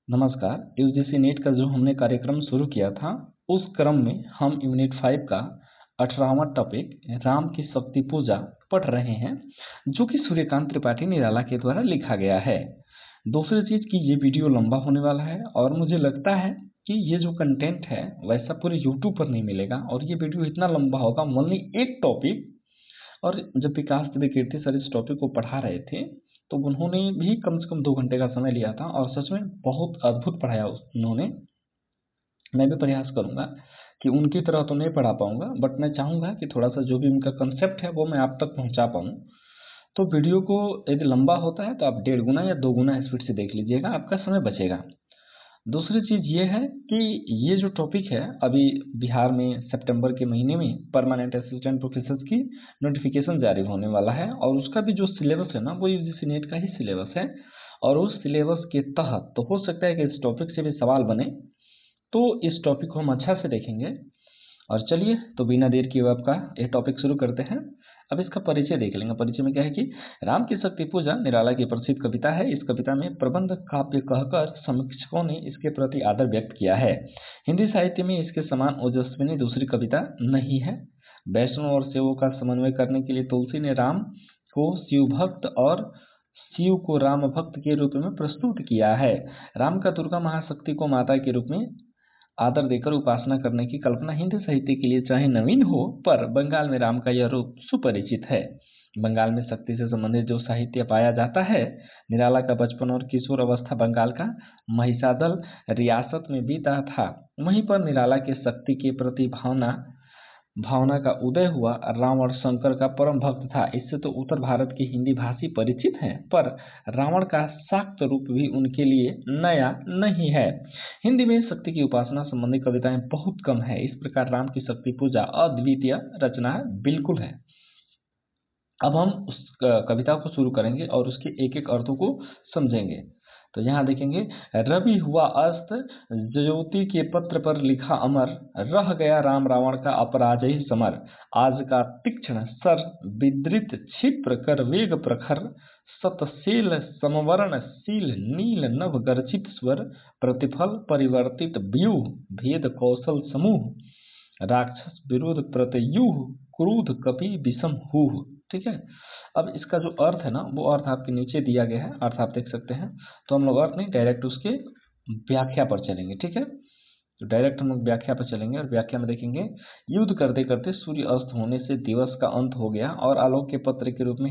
नमस्कार। UGC net का जो हमने कार्यक्रम शुरू किया था, उस क्रम में हम यूनिट 5 का 18वां टॉपिक राम की शक्ति पूजा पढ़ रहे हैं, जो कि सूर्यकांत त्रिपाठी निराला के द्वारा लिखा गया है। दूसरी चीज कि ये वीडियो लंबा होने वाला है और मुझे लगता है कि ये जो कंटेंट है वैसा पूरे यूट्यूब पर नहीं मिलेगा और ये वीडियो इतना लंबा होगा। ओनली एक टॉपिक, और जब विकास कीर्ति सर इस टॉपिक को पढ़ा रहे थे तो उन्होंने भी कम से कम 2 घंटे का समय लिया था और सच में बहुत अद्भुत पढ़ाया उन्होंने। मैं भी प्रयास करूंगा कि उनकी तरह तो नहीं पढ़ा पाऊंगा, बट मैं चाहूंगा कि थोड़ा सा जो भी उनका कंसेप्ट है वो मैं आप तक पहुंचा पाऊं। तो वीडियो को यदि लंबा होता है तो आप 1.5 गुना या 2 गुना स्पीड से देख लीजिएगा, आपका समय बचेगा। दूसरी चीज ये है कि ये जो टॉपिक है, अभी बिहार में सितंबर के महीने में परमानेंट असिस्टेंट प्रोफेसर की नोटिफिकेशन जारी होने वाला है और उसका भी जो सिलेबस है ना वो यूजीसी नेट का ही सिलेबस है और उस सिलेबस के तहत तो हो सकता है कि इस टॉपिक से भी सवाल बने, तो इस टॉपिक को हम अच्छा से देखेंगे। और चलिए तो बिना देर किए आपका ये टॉपिक शुरू करते हैं। अब इसका परिचय देख लेंगे। परिचय में क्या है कि राम की शक्ति पूजा निराला की प्रसिद्ध कविता है। इस कविता में प्रबंध काव्य कहकर समीक्षकों ने इसके प्रति आदर व्यक्त किया है। हिंदी साहित्य में इसके समान ओजस्विनी दूसरी कविता नहीं है। वैष्णव और शैवों का समन्वय करने के लिए तुलसी ने राम को शिव भक्त और शिव को राम भक्त के रूप में प्रस्तुत किया है। राम का दुर्गा महाशक्ति को माता के रूप में आदर देकर उपासना करने की कल्पना हिंदी साहित्य के लिए चाहे नवीन हो, पर बंगाल में राम का यह रूप सुपरिचित है। बंगाल में शक्ति से संबंधित जो साहित्य पाया जाता है, निराला का बचपन और किशोर अवस्था बंगाल का महिषादल रियासत में बीता था। वहीं पर निराला के शक्ति के प्रति भावना का उदय हुआ। रावण शंकर का परम भक्त था। इससे तो उत्तर भारत के हिंदी भाषी परिचित हैं, पर रावण का शाक्त रूप भी उनके लिए नया नहीं है। हिंदी में शक्ति की उपासना संबंधी कविताएं बहुत कम है। इस प्रकार राम की शक्ति पूजा अद्वितीय रचना बिल्कुल है। अब हम उस कविता को शुरू करेंगे और उसके एक एक अर्थों को समझेंगे। तो यहाँ देखेंगे, रवि हुआ अस्त, ज्योति के पत्र पर लिखा अमर, रह गया राम रावण का अपराजय समर। आज का तीक्ष्ण सर विद्रित क्षिप्र कर वेग प्रखर, सतशेल समवर्ण शील नील नभ गर्जित स्वर, प्रतिफल परिवर्तित व्यूह भेद कौशल समूह, राक्षस विरोध प्रत्युह क्रोध कपि विषम हुह। ठीक है। अब इसका जो अर्थ है ना वो अर्थ आपके नीचे दिया गया है, अर्थ आप देख सकते हैं। तो हम लोग अर्थ नहीं, डायरेक्ट उसके व्याख्या पर चलेंगे। ठीक है, तो डायरेक्ट हम लोग व्याख्या पर चलेंगे और व्याख्या में देखेंगे, युद्ध करते करते सूर्य अस्त होने से दिवस का अंत हो गया और आलोक के पत्र के रूप में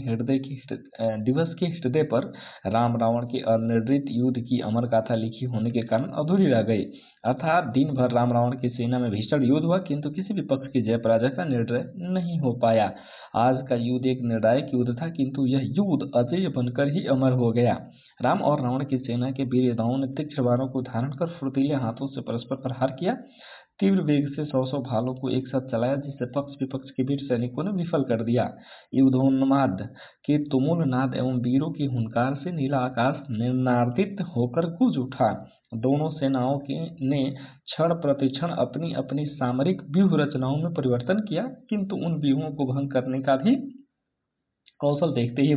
दिवस के हृदय पर राम रावण के अनिर्णित युद्ध की अमर गाथा लिखी होने के कारण अधूरी रह गई। अर्थात दिन भर राम रावण की सेना में भीषण युद्ध हुआ, किंतु किसी भी पक्ष की जय पराजय का निर्णय नहीं हो पाया। आज का युद्ध एक निर्णायक युद्ध था, किंतु यह युद्ध अजेय बनकर ही अमर हो गया। राम और रावण की सेना के वीर योद्धाओं ने तीक्ष्ण बाणों को धारण कर फुर्तीले हाथों से परस्पर प्रहार किया। तीव्र वेग से 100 भालों को एक साथ चलाया, जिससे पक्ष विपक्ष के वीर सैनिकों ने विफल कर दिया। युद्धोन्माद के तुमुल नाद एवं वीरों की हुंकार से नीला आकाश निर्नादित होकर गूंज उठा। दोनों सेनाओं ने क्षण प्रतिक्षण अपनी अपनी सामरिक व्यूह रचनाओं में परिवर्तन किया, किंतु उन व्यूहों को भंग करने का भी कौशल देखते ही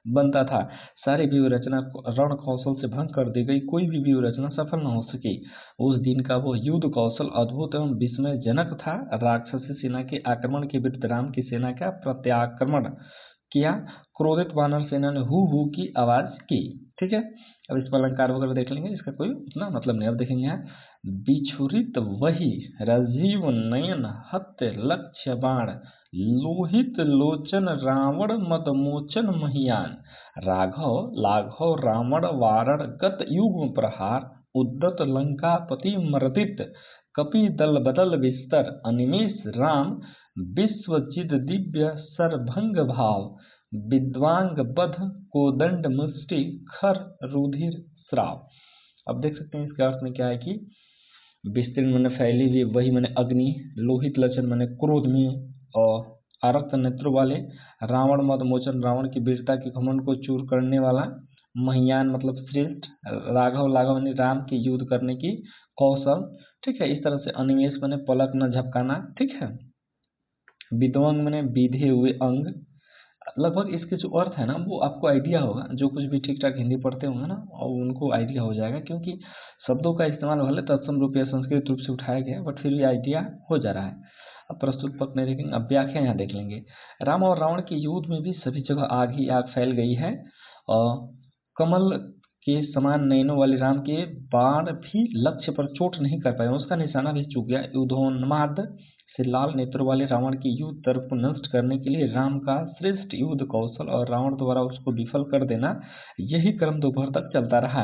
बनता था। सारी व्यूह रचना रण कौशल से भंग कर दी गई, कोई भी व्यूह रचना सफल न हो सकी। उस दिन का वो युद्ध कौशल अद्भुत एवं विस्मयजनक था। राक्षसी सेना के आक्रमण के विरुद्ध राम की सेना का प्रत्याक्रमण किया। क्रोधित वानर सेना ने हु की आवाज की। ठीक है, अब इस पर अलंकार वगैरह देख लेंगे, इसका कोई उतना मतलब नहीं। अब देखेंगे यहाँ, बिछुरित वही राजीव नयन हत्य लक्ष्य बाण, लोहित लोचन रावण मदमोचन महियान, राघव लाघव रावण वारण गत युग प्रहार, उद्दत लंकापति मर्दित कपि दल बदल विस्तर, अनिमेष राम विश्वजिद दिव्य सरभंग भाव, विद्वांग बध कोदंड मुष्टि खर रुधिर श्राव। अब देख सकते हैं इसके अर्थ में क्या है कि विस्तीर्ण मैंने फैली हुई, वही मैंने अग्नि, लोहित लचन मैंने क्रोध में, और आरक्त नेत्रों वाले, रावण मद मोचन रावण की वीरता के घमंड को चूर करने वाला, महियान मतलब श्रेष्ठ, राघव लाघव ने राम की युद्ध करने की कौशल। ठीक है, इस तरह से अनिमेष मैंने पलक न झपकाना। ठीक है, विद्वांग मैंने विधे हुए अंग, लगभग इसके जो अर्थ है ना वो आपको आइडिया होगा, जो कुछ भी ठीक ठाक हिंदी पढ़ते होंगे ना और उनको आइडिया हो जाएगा, क्योंकि शब्दों का इस्तेमाल भले तत्सम रूप या संस्कृत रूप से उठाया गया है, बट फिर भी आइडिया हो जा रहा है। अब प्रस्तुत पक्ष नहीं देखेंगे, अब व्याख्या यहाँ देख लेंगे। राम और रावण के युद्ध में भी सभी जगह आग ही आग फैल गई है और कमल के समान नयनों वाले राम के बाण भी लक्ष्य पर चोट नहीं कर पाए, उसका निशाना भी चूक गया। युद्धोन्माद से लाल नेत्रों वाले रावण की युद्ध तर्क को नष्ट करने के लिए राम का श्रेष्ठ युद्ध कौशल और रावण द्वारा उसको विफल कर देना, यही क्रम दोपहर तक चलता रहा।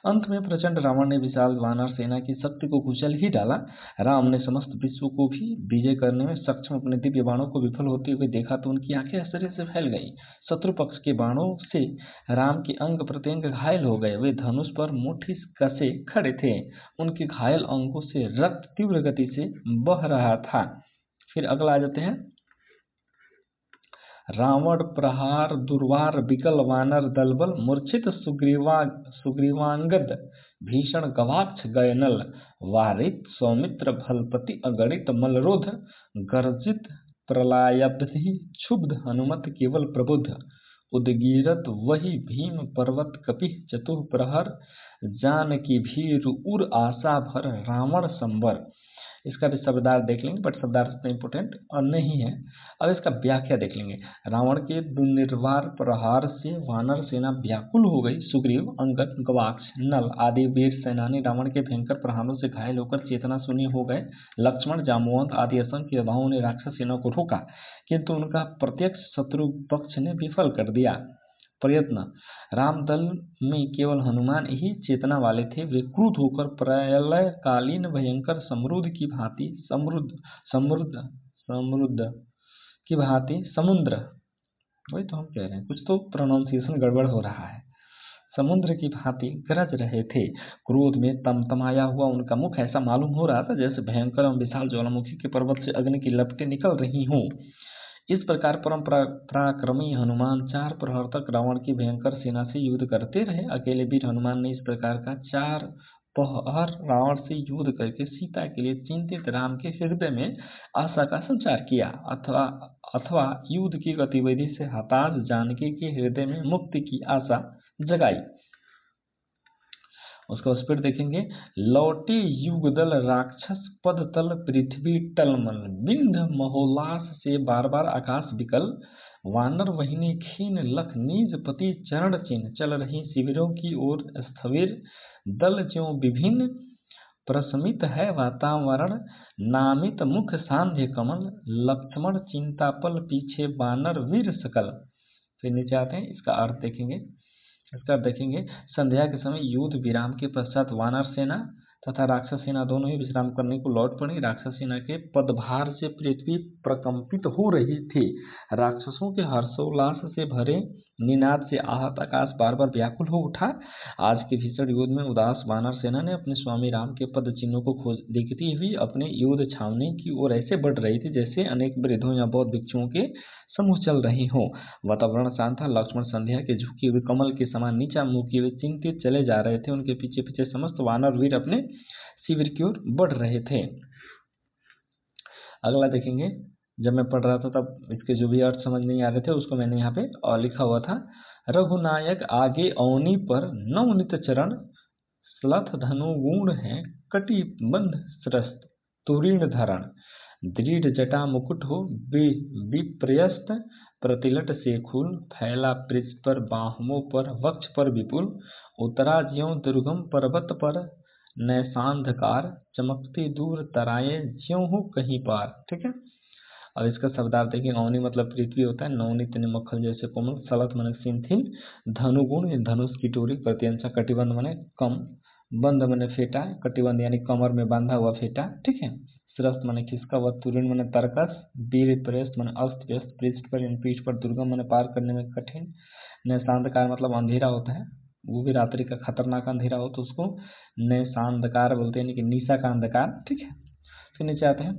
अंत में प्रचंड रावण ने विशाल वानर सेना की शक्ति को कुचल ही डाला। राम ने समस्त विश्व को भी विजय करने में सक्षम अपने दिव्य बाणों को विफल होते हुए देखा तो उनकी आंखें आश्चर्य से फैल गई। शत्रु पक्ष के बाणों से राम के अंग प्रत्यंग घायल हो गए, वे धनुष पर मुट्ठी कसे खड़े थे, उनके घायल अंगों से रक्त तीव्र गति से बह रहा था। फिर अगला आ जाते हैं, रावण प्रहार दुर्वार विकल वानर दलबल मूर्छित सुग्रीवांगद भीषण गवाक्ष गयनल वारित सौमित्र भलपति अगणित मलरोध गर्जित प्रलयाब्धि क्षुब्ध हनुमत केवल प्रबुद्ध उदगीरत वही भीम पर्वत कपिह चतुर प्रहर जानकी भीर उर आशा भर रावण संबर। इसका भी शब्दार्थ देख लेंगे, बट शब्दार्थ इतना इम्पोर्टेंट और नहीं है। अब इसका व्याख्या देख लेंगे। रावण के दुर्निवार प्रहार से वानर सेना व्याकुल हो गई। सुग्रीव, अंगद, गवाक्ष, नल आदि वीर सेनानी रावण के भयंकर प्रहारों से घायल होकर चेतना शून्य हो गए। लक्ष्मण, जाम्बवंत आदि असंख्य योद्धाओं ने राक्षस सेना को रोका, किंतु उनका प्रत्यक्ष शत्रु पक्ष ने विफल कर दिया प्रयत्न। रामदल में केवल हनुमान ही चेतना वाले थे। वे क्रुद्ध होकर प्रलयकालीन भयंकर समृद्ध की भांति समुद्र, वही तो हम कह रहे हैं, कुछ तो प्रोनाउंसिएशन गड़बड़ हो रहा है, समुद्र की भांति गरज रहे थे। क्रोध में तमतमाया हुआ उनका मुख ऐसा मालूम हो रहा था जैसे भयंकर एवं विशाल ज्वालामुखी के पर्वत से अग्नि की लपटें निकल रही हों। इस प्रकार परम पराक्रमी हनुमान 4 प्रहर तक रावण की भयंकर सेना से युद्ध करते रहे। अकेले वीर हनुमान ने इस प्रकार का 4 प्रहर रावण से युद्ध करके सीता के लिए चिंतित राम के हृदय में आशा का संचार किया, अथवा युद्ध की गतिविधि से हताश जानकी के हृदय में मुक्ति की आशा जगाई। उसका स्पीड देखेंगे। लौटे युगदल राक्षस पद तल पृथ्वी टलमल बिंध महोल्लास से बार बार आकाश विकल वानर वहिनी खीन लख निज पति चरण चिन्ह चल रही शिविरों की ओर स्थविर दल ज्यों विभिन्न प्रशमित है वातावरण नामित मुख सांध्य कमल लक्ष्मण चिंतापल पीछे वानर वीर सकल। फिर नीचे आते हैं, इसका अर्थ देखेंगे। इसका देखेंगे, संध्या के समय युद्ध विराम के पश्चात वानर सेना तथा राक्षस सेना दोनों ही विश्राम करने को लौट पड़ी। राक्षस सेना के पदभार से पृथ्वी प्रकंपित हो रही थी। राक्षसों के हर्षोल्लास से भरे निनाद से आहत आकाश बार बार व्याकुल हो उठा। आज के भीषण युद्ध में उदास वानर सेना ने अपने स्वामी राम के पद चिन्हों को खोज देखती हुई अपने युद्ध छावनी की ओर ऐसे बढ़ रही थी जैसे अनेक वृद्धों या बौद्ध भिक्षुओं के समूह चल रही हो। वातावरण शांत था। लक्ष्मण संध्या के झुके हुए कमल के समान नीचा मुंह किए हुए चिंतित चले जा रहे थे। उनके पीछे पीछे समस्त वानर वीर अपने शिविर की ओर बढ़ रहे थे। अगला देखेंगे। जब मैं पढ़ रहा था तब इसके जो भी अर्थ समझ नहीं आ रहे थे उसको मैंने यहाँ पे लिखा हुआ था। रघुनायक आगे अवनी पर नवनीत चरण श्लथ धनु गुण है कटिबंध स्रस्त तुरीण धरण दृढ़ जटा मुकुट हो विप्रयस्त प्रतिलट शेखुल फैला पृष्ठ पर बाहुओं पर वक्ष पर विपुल उतरा ज्यों दुर्गम पर्वत पर नैसांधकार चमकती दूर तराए ज्यों हो कहीं पार। ठीक है। अब इसका शब्दार्थ देखिए। अवनी मतलब पृथ्वी होता है। नवनीत ने मक्खल जैसे कोमल, सलत माने सिंथिल, धनुगुण धनुष की टोरी, प्रत्यंशा, कटिबंध माने कम, बंध माने फेटा, कटिबंध यानी कमर में बांधा हुआ फेटा। ठीक है। श्रस्त माने खिसका हुआ, तुरीण माने तरकस, वीर प्रयस्त माने अस्त व्यस्त, पृष्ठ पर यानी पीठ पर, दुर्गम माने पार करने में कठिन, नैशांधकार मतलब अंधेरा होता है, वो भी रात्रि का खतरनाक अंधेरा हो तो उसको नैशांधकार बोलते हैं, यानी कि निशा का अंधकार। ठीक है। फिर नीचे आते हैं।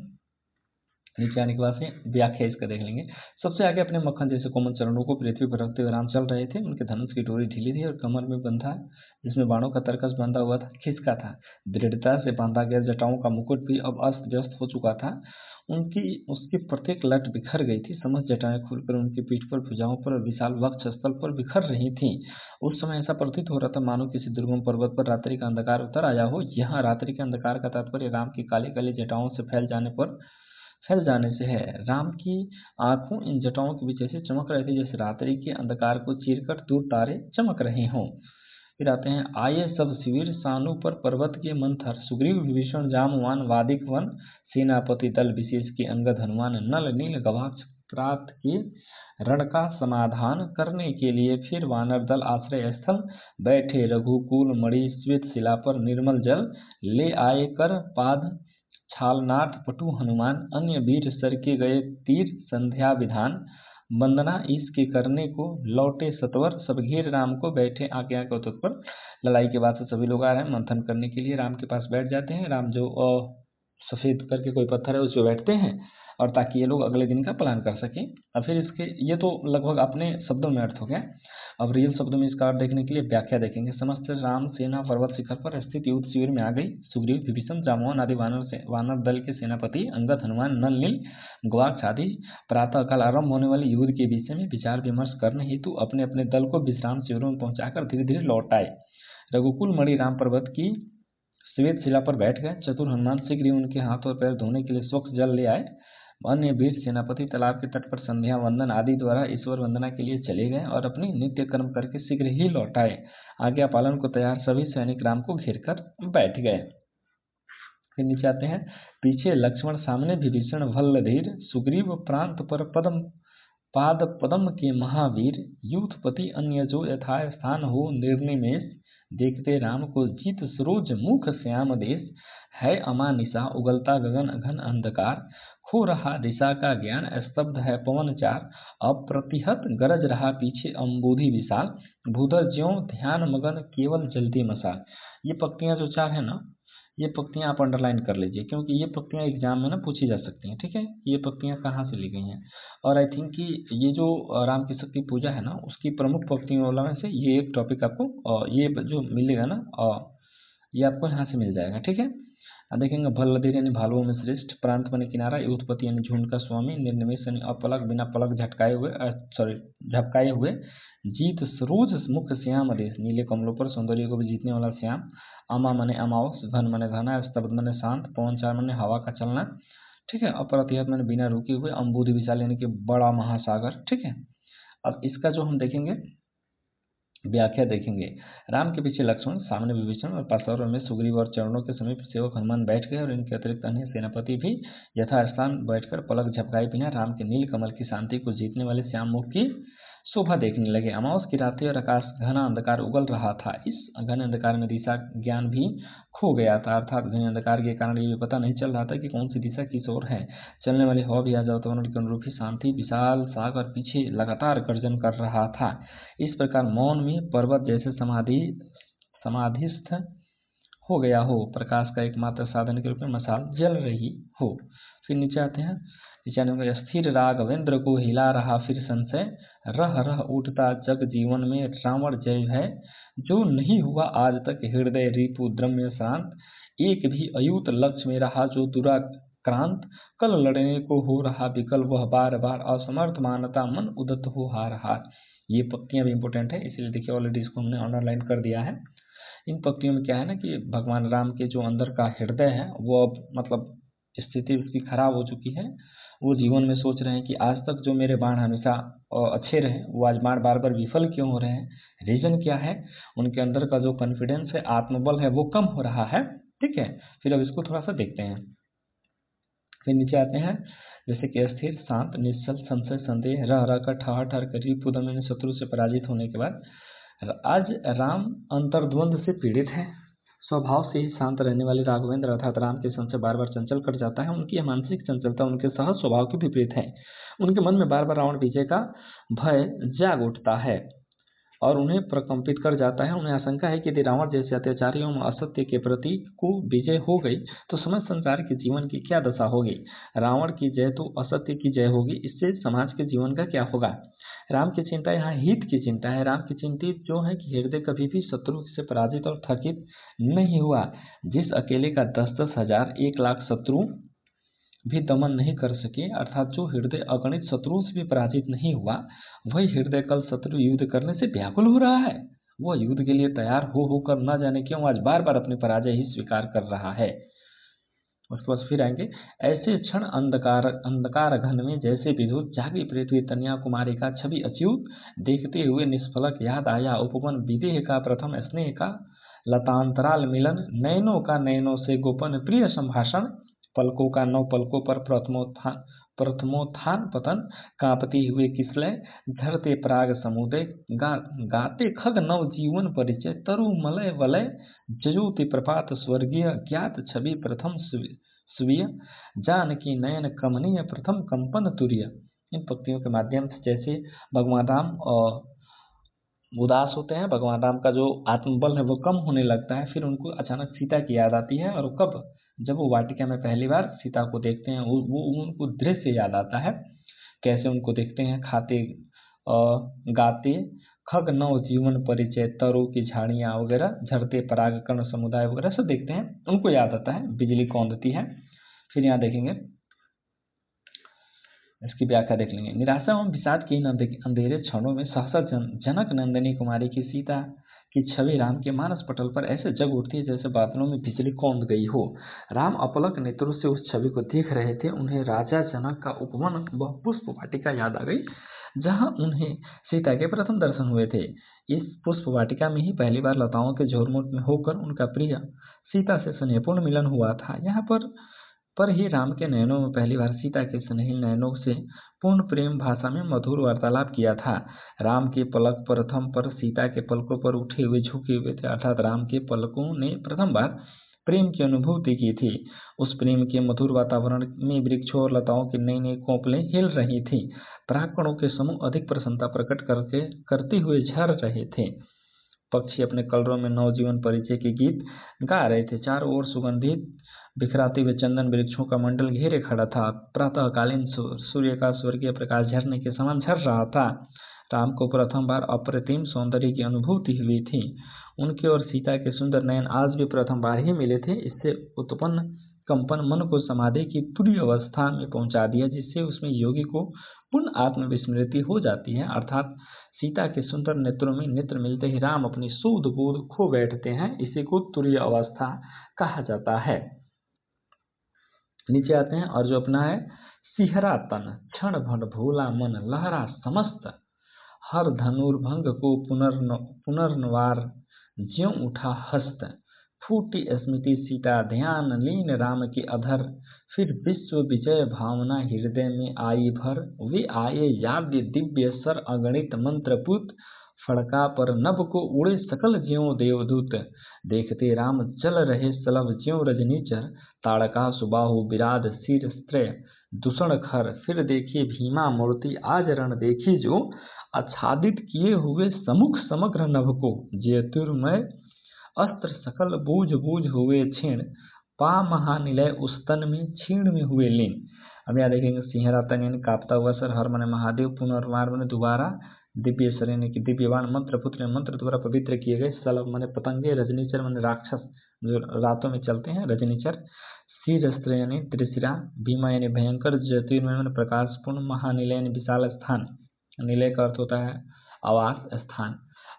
नीचे आने के बाद से व्याख्या इसका देख लेंगे। सबसे आगे अपने मक्खन जैसे कोमल चरणों को पृथ्वी पर रखते हुए राम चल रहे थे। उनके धनुष की डोरी ढीली थी और कमर में बंधा जिसमें बाणों का तरकस बंधा हुआ था खिसका था। दृढ़ता से बांधा गया जटाओं का मुकुट भी अब अस्त व्यस्त हो चुका था। उनकी उसकी प्रत्येक लट बिखर गई थी, समस्त जटाएं खुलकर उनकी पीठ पर, भुजाओं पर और विशाल वक्षस्थल पर बिखर रही थीं। उस समय ऐसा प्रतीत हो रहा था मानो किसी दुर्गम पर्वत पर रात्रि का अंधकार उतर आया हो। यहाँ रात्रि के अंधकार का तात्पर्य राम की काली काली जटाओं से फैल जाने से है। राम की आंखों इन जटाओं के बीच ऐसे चमक रहे थे जैसे रात्रि के अंधकार को चीरकर दूर तारे चमक रहे हों। फिर आते हैं, आये सब शिविर सानु पर पर्वत के मंथर, सुग्रीव विभीषण जामवान वादिक वन, सेनापति दल विशेष के अंगद हनुमान, नल नील गवाक्ष प्रात के रण का समाधान करने के लिए फिर वानर दल आश्रय स्थल बैठे। रघुकुल मणि श्वेत शिला पर निर्मल जल ले आए कर पाद छालनाथ पटु हनुमान, अन्य वीर सर के गए तीर संध्या विधान, वंदना इसके करने को लौटे सतवर, सब घेर राम को बैठे आके आके तत्पर। लड़ाई के बाद से सभी लोग आ रहे हैं मंथन करने के लिए, राम के पास बैठ जाते हैं। राम जो सफ़ेद करके कोई पत्थर है उस पर बैठते हैं, और ताकि ये लोग अगले दिन का प्लान कर सकें। और फिर इसके ये तो लगभग अपने शब्दों में अर्थ हो गया। अब रियल शब्दों में इसका अर्थ देखने के लिए व्याख्या देखेंगे। समस्त राम सेना पर्वत शिखर पर स्थित युद्ध शिविर में आ गई। सुग्रीव विभीषण जामवान आदि वानर दल के सेनापति अंगद हनुमान नल नील गवाक्ष आदि प्रातः काल आरंभ होने वाले युद्ध के विषय में विचार विमर्श करने हेतु अपने अपने दल को विश्राम शिविरों में पहुंचाकर धीरे धीरे लौट आए। रघुकुल मणि राम पर्वत की श्वेत शिला पर बैठ गए। चतुर हनुमान शीघ्र ही उनके हाथ और पैर धोने के लिए स्वच्छ जल ले आए। अन्य वीर सेनापति तालाब के तट पर संध्या वंदन आदि द्वारा ईश्वर वंदना के लिए चले गए और अपने नित्य कर्म करके शीघ्र ही लौट आए। आज्ञा पालन को तैयार सभी सैनिक राम को घेर कर बैठ गए। फिर नीचे आते हैं, पीछे लक्ष्मण सामने विभीषण भल्लधीर, सुग्रीव प्रांत पर पाद पद्म के महावीर, यूथपति अन्य जो यथा स्थान हो निर्निमेष, देखते राम को जीत सरोज मुख श्याम देश, है अमानिशा उगलता गगन घन अंधकार, खो रहा दिशा का ज्ञान स्तब्ध है पवन चार, अप्रतिहत गरज रहा पीछे अम्बुधि विशाल, भूधर ज्यों ध्यान मगन केवल जलती मशाल। ये पंक्तियां जो चार है ना, ये पंक्तियां आप अंडरलाइन कर लीजिए, क्योंकि ये पंक्तियां एग्जाम में ना पूछी जा सकती हैं। ठीक है, ये पंक्तियां कहाँ से ली गई हैं, और आई थिंक कि ये जो राम की शक्ति पूजा है ना, उसकी प्रमुख पंक्तियों वाला में से ये एक टॉपिक आपको ये जो मिलेगा ना, ये आपको यहाँ से मिल जाएगा। ठीक है, देखेंगे, भल्लधीर यानी भालुओं में श्रेष्ठ, प्रांत माने किनारा, यूथपति यानी झुंड का स्वामी, निर्निमेष यानी अपलक बिना पलक झपकाए हुए, जीत सरोज मुख श्याम देश, नीले कमलों पर सौंदर्य को भी जीतने वाला श्याम, अमा माने अमावस, घन माने घना, स्तब्ध माने शांत, पवन चार माने हवा का चलना। ठीक है, अप्रतिहत माने बिना रुके हुए, अम्बुधि विशाल यानी कि बड़ा महासागर। ठीक है, अब इसका जो हम देखेंगे व्याख्या देखेंगे। राम के पीछे लक्ष्मण, सामने विभीषण और पार्श्व में सुग्रीव और चरणों के समीप सेवक हनुमान बैठ गए, और इनके अतिरिक्त अन्य सेनापति भी यथास्थान बैठकर पलक झपकाए बिना राम के नील कमल की शांति को जीतने वाले श्याम मुख की शोभा देखने लगे। अमावस की रात्रि और आकाश घना अंधकार उगल रहा था। इस घने अंधकार में दिशा ज्ञान भी खो गया था, अर्थात घने अंधकार के कारण ये भी पता नहीं चल रहा था कि कौन सी दिशा किस ओर है। चलने वाले हवा भी आज वातावरण के अनुरूप ही शांति विशाल सागर पीछे लगातार गर्जन कर रहा था। इस प्रकार मौन में पर्वत जैसे समाधिस्थ हो गया हो, प्रकाश का एकमात्र साधन के रूप में मशाल जल रही हो। फिर नीचे आते हैं, स्थिर राघवेंद्र को हिला रहा फिर संशय, रह रह उठता जग जीवन में रावण जय है, जो नहीं हुआ आज तक हृदय रिपु द्रम्य शांत, एक भी अयूत लक्ष्य में रहा जो दुराक्रांत, कल लड़ने को हो रहा विकल वह बार बार, असमर्थ मानता मन उदत हो हार हार। ये पंक्तियां भी इंपॉर्टेंट है, इसलिए देखिए ऑलरेडी इसको हमने अंडरलाइन कर दिया है। इन पंक्तियों में क्या है ना कि भगवान राम के जो अंदर का हृदय है वो अब मतलब स्थिति उसकी खराब हो चुकी है। वो जीवन में सोच रहे हैं कि आज तक जो मेरे बाण हमेशा अच्छे रहे, वो आज बाण बार बार विफल क्यों हो रहे हैं, रीजन क्या है। उनके अंदर का जो कॉन्फिडेंस है, आत्मबल है, वो कम हो रहा है। ठीक है, फिर अब इसको थोड़ा सा देखते हैं। फिर नीचे आते हैं, जैसे कि स्थिर शांत निश्चल संशय संदेह रह रह कर ठहर ठहर कर रिपुदम में शत्रु से पराजित होने के बाद आज राम अंतर्द्वंद से पीड़ित है। स्वभाव से ही शांत रहने वाले राघवेंद्र अर्थात राम के संशय बार बार चंचल कर जाता है। उनकी मानसिक चंचलता उनके सहज स्वभाव के विपरीत है। उनके मन में बार बार रावण विजय का भय जाग उठता है और उन्हें प्रकंपित कर जाता है। उन्हें आशंका है कि यदि रावण जैसे अत्याचारी एवं असत्य के प्रति को विजय हो गई तो समस्त संसार के जीवन की क्या दशा होगी। रावण की जय तो असत्य की जय होगी, इससे समाज के जीवन का क्या होगा। राम की चिंता यहाँ हित की चिंता है। राम की चिंतित जो है कि हृदय कभी भी शत्रु से पराजित और थकित नहीं हुआ। जिस अकेले का 10-10 हजार 1 लाख शत्रु भी दमन नहीं कर सके, अर्थात जो हृदय अगणित शत्रुओं से भी पराजित नहीं हुआ, वही हृदय कल शत्रु युद्ध करने से व्याकुल हो रहा है। वह युद्ध के लिए तैयार हो होकर न जाने क्यों आज बार बार अपनी पराजय ही स्वीकार कर रहा है। उसके बाद फिर आएंगे, ऐसे क्षण अंधकार घन में जैसे विद्युत जागी पृथ्वी कन्या कुमारी का छवि अच्युत देखते हुए निष्फलक याद आया उपवन विदेह का प्रथम स्नेह का लतांतराल मिलन, नयनों का नयनों से गोपन प्रिय संभाषण, पलकों का नौ पलकों पर प्रथमोत्थान पतन, कांपती हुए किसलय झरते पराग समुदय, गाते खग नव जीवन परिचय, तरु मलय वलय जयोति प्रपात स्वर्गीय, ज्ञात छवि प्रथम स्वीय, जानकी नयन कमनीय प्रथम कंपन तुर्य। इन पंक्तियों के माध्यम से जैसे भगवान राम उदास होते हैं, भगवान राम का जो आत्मबल है वो कम होने लगता है, फिर उनको अचानक सीता की याद आती है, और कब, जब वो वाटिका में पहली बार सीता को देखते हैं, वो उनको दृश्य याद आता है, कैसे उनको देखते हैं खाते गाते खग नव जीवन परिचय, तरु की झाड़ियाँ वगैरह, झरते पराग कर्ण समुदाय वगैरह सब देखते हैं, उनको याद आता है, बिजली कौंधती है। फिर यहाँ देखेंगे, इसकी व्याख्या देख लेंगे। निराशा एवं विषाद के इन अंधेरे क्षणों में सहसा जनक नंदिनी कुमारी की सीता की छवि राम के मानस पटल पर ऐसे जग उठती है जैसे बादलों में बिजली कौंध गई हो। राम अपलक नेत्रों से उस छवि को देख रहे थे। उन्हें राजा जनक का उपवन व पुष्प वाटिका याद आ गई, जहाँ उन्हें सीता के प्रथम दर्शन हुए थे। इस पुष्प वाटिका में ही पहली बार लताओं के झुरमुट में होकर उनका प्रिय सीता से स्नेहपूर्ण मिलन हुआ था। यहाँ पर ही राम के नयनों में पहली बार सीता के स्नेहिल नयनों से पूर्ण प्रेम भाषा में मधुर वार्तालाप किया था। राम के पलक प्रथम पर सीता के पलकों पर उठे हुए झुके हुए थे, अर्थात राम के पलकों ने प्रथम बार प्रेम की अनुभूति की थी। उस प्रेम के मधुर वातावरण में वृक्षों और लताओं की नई नई कोपलें हिल रही थी। परागकणों के समूह अधिक प्रसन्नता प्रकट करते हुए झर रहे थे। पक्षी अपने कलरों में नवजीवन परिचय के गीत गा रहे थे। चारों ओर सुगंधित बिखराते हुए चंदन वृक्षों का मंडल घेरे खड़ा था। प्रातःकालीन सूर्य का स्वर्गीय प्रकाश झरने के समान झर रहा था। राम को प्रथम बार अप्रतिम सौंदर्य की अनुभूति हुई थी। उनके और सीता के सुंदर नयन आज भी प्रथम बार ही मिले थे। इससे उत्पन्न कंपन मन को समाधि की तुरीय अवस्था में पहुंचा दिया, जिससे उसमें योगी को पूर्ण आत्मविस्मृति हो जाती है। अर्थात सीता के सुंदर नेत्रों में नेत्र मिलते ही राम अपनी सुध बोध खो बैठते हैं। इसी को तुरीय अवस्था कहा जाता है। नीचे आते हैं, और जो अपना है, सिहरा तन क्षण भर भोला मन लहरा समस्त, हर धनुर्भंग को पुनर्नवार ज्यों उठा हस्त, फूटी स्मृति सीता ध्यान लीन राम के अधर, फिर विश्व विजय भावना हृदय में आई भर, वे आए याद दिव्य सर अगणित मंत्रपुत, फड़का पर नभ को उड़े सकल ज्यों देवदूत, देखते राम चल रहे सलभ ज्यों रजनीचर, ताड़का सुबाहु विराध सिर स्त्रय दूषण खर, फिर देखिए भीमा मूर्ति आज रण देखी जो, आच्छादित किए हुए समुख समग्र नभ को, ज्योतिर्मय अस्त्र सकल बूझ बूझ हुए क्षीण, पा महानिलय उस तन में क्षीण में हुए लीन। अब यहाँ देखेंगे, सिंहरा तन यानी कांपता हुआ सर, हर मन महादेव, पुनर्वार मन दोबारा, दिव्य सर यानी कि दिव्यवान, मंत्र पुत्र मंत्र द्वारा पवित्र किए गए, सलभ माने पतंगे, रजनीचर माने राक्षस जो रातों में चलते हैं, रजनीचर, सिर अस्त्र यानी त्रिशिरा, भीमा यानी भयंकर, ज्योतिर्मय यानी प्रकाशपूर्ण, महानिलय यानी विशाल स्थान, निलय का अर्थ होता है आवास स्थान।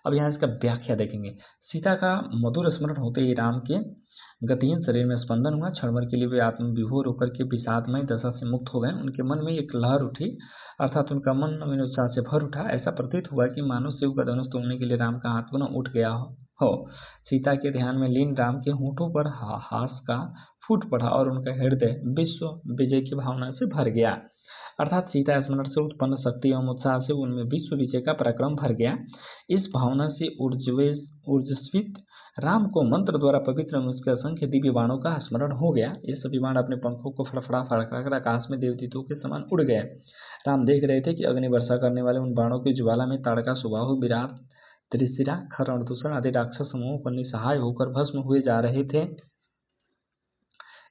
अब यहाँ इसका व्याख्या देखेंगे। सीता का मधुर स्मरण होते ही राम के गतिहीन शरीर में स्पंदन हुआ। क्षण भर के लिए वे आत्मविभोर होकर के विषादमय दशा से मुक्त हो गए। उनके मन में एक लहर उठी, अर्थात उनका मन नवीन उत्साह से भर उठा। ऐसा प्रतीत हुआ कि मानो शिव का धनुष तोड़ने के लिए राम का हाथ पुनः उठ गया हो। सीता के ध्यान में लीन राम के होठों पर हास का फूट पड़ा और उनका हृदय विश्व विजय की भावना से भर गया। अर्थात सीता स्मरण से उत्पन्न शक्ति एवं उत्साह से उनमें विश्व विजय का पराक्रम भर गया। इस भावना से ऊर्जस्वित राम को मंत्र द्वारा पवित्र उसके असंख्य दिव्य बाणों का स्मरण हो गया। ये सभी बाण अपने पंखों को फड़फड़ा फड़काकर आकाश में देवदूतों के समान उड़ गए। राम देख रहे थे कि अग्नि वर्षा करने वाले उन बाणों की ज्वाला में ताड़का, सुबाहु, विराट, त्रिशिरा, खर, दूषण आदि राक्षस समूहों पर निसहाय होकर भस्म हुए जा रहे थे।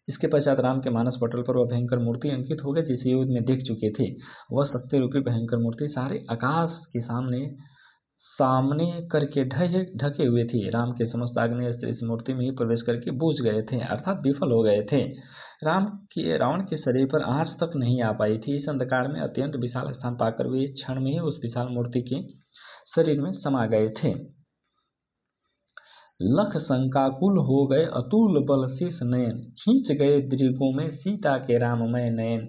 इसके पश्चात राम के मानस पटल पर वह भयंकर मूर्ति अंकित हो गई जिसे युद्ध में देख चुके थे। वह शक्ति रूपी भयंकर मूर्ति सारे आकाश के सामने करके ढके हुए थी। राम के समस्त आग्नेय अस्त्र इस मूर्ति में ही प्रवेश करके बुझ गए थे, अर्थात विफल हो गए थे। रावण के शरीर पर आँच तक नहीं आ पाई थी। इस अंधकार में अत्यंत विशाल स्थान पाकर वे क्षण में ही उस विशाल मूर्ति के शरीर में समा गए थे। लख शंकाकुल हो गए अतुल बल शीस नयन, खींच गए दृगों में सीता के राममय नयन।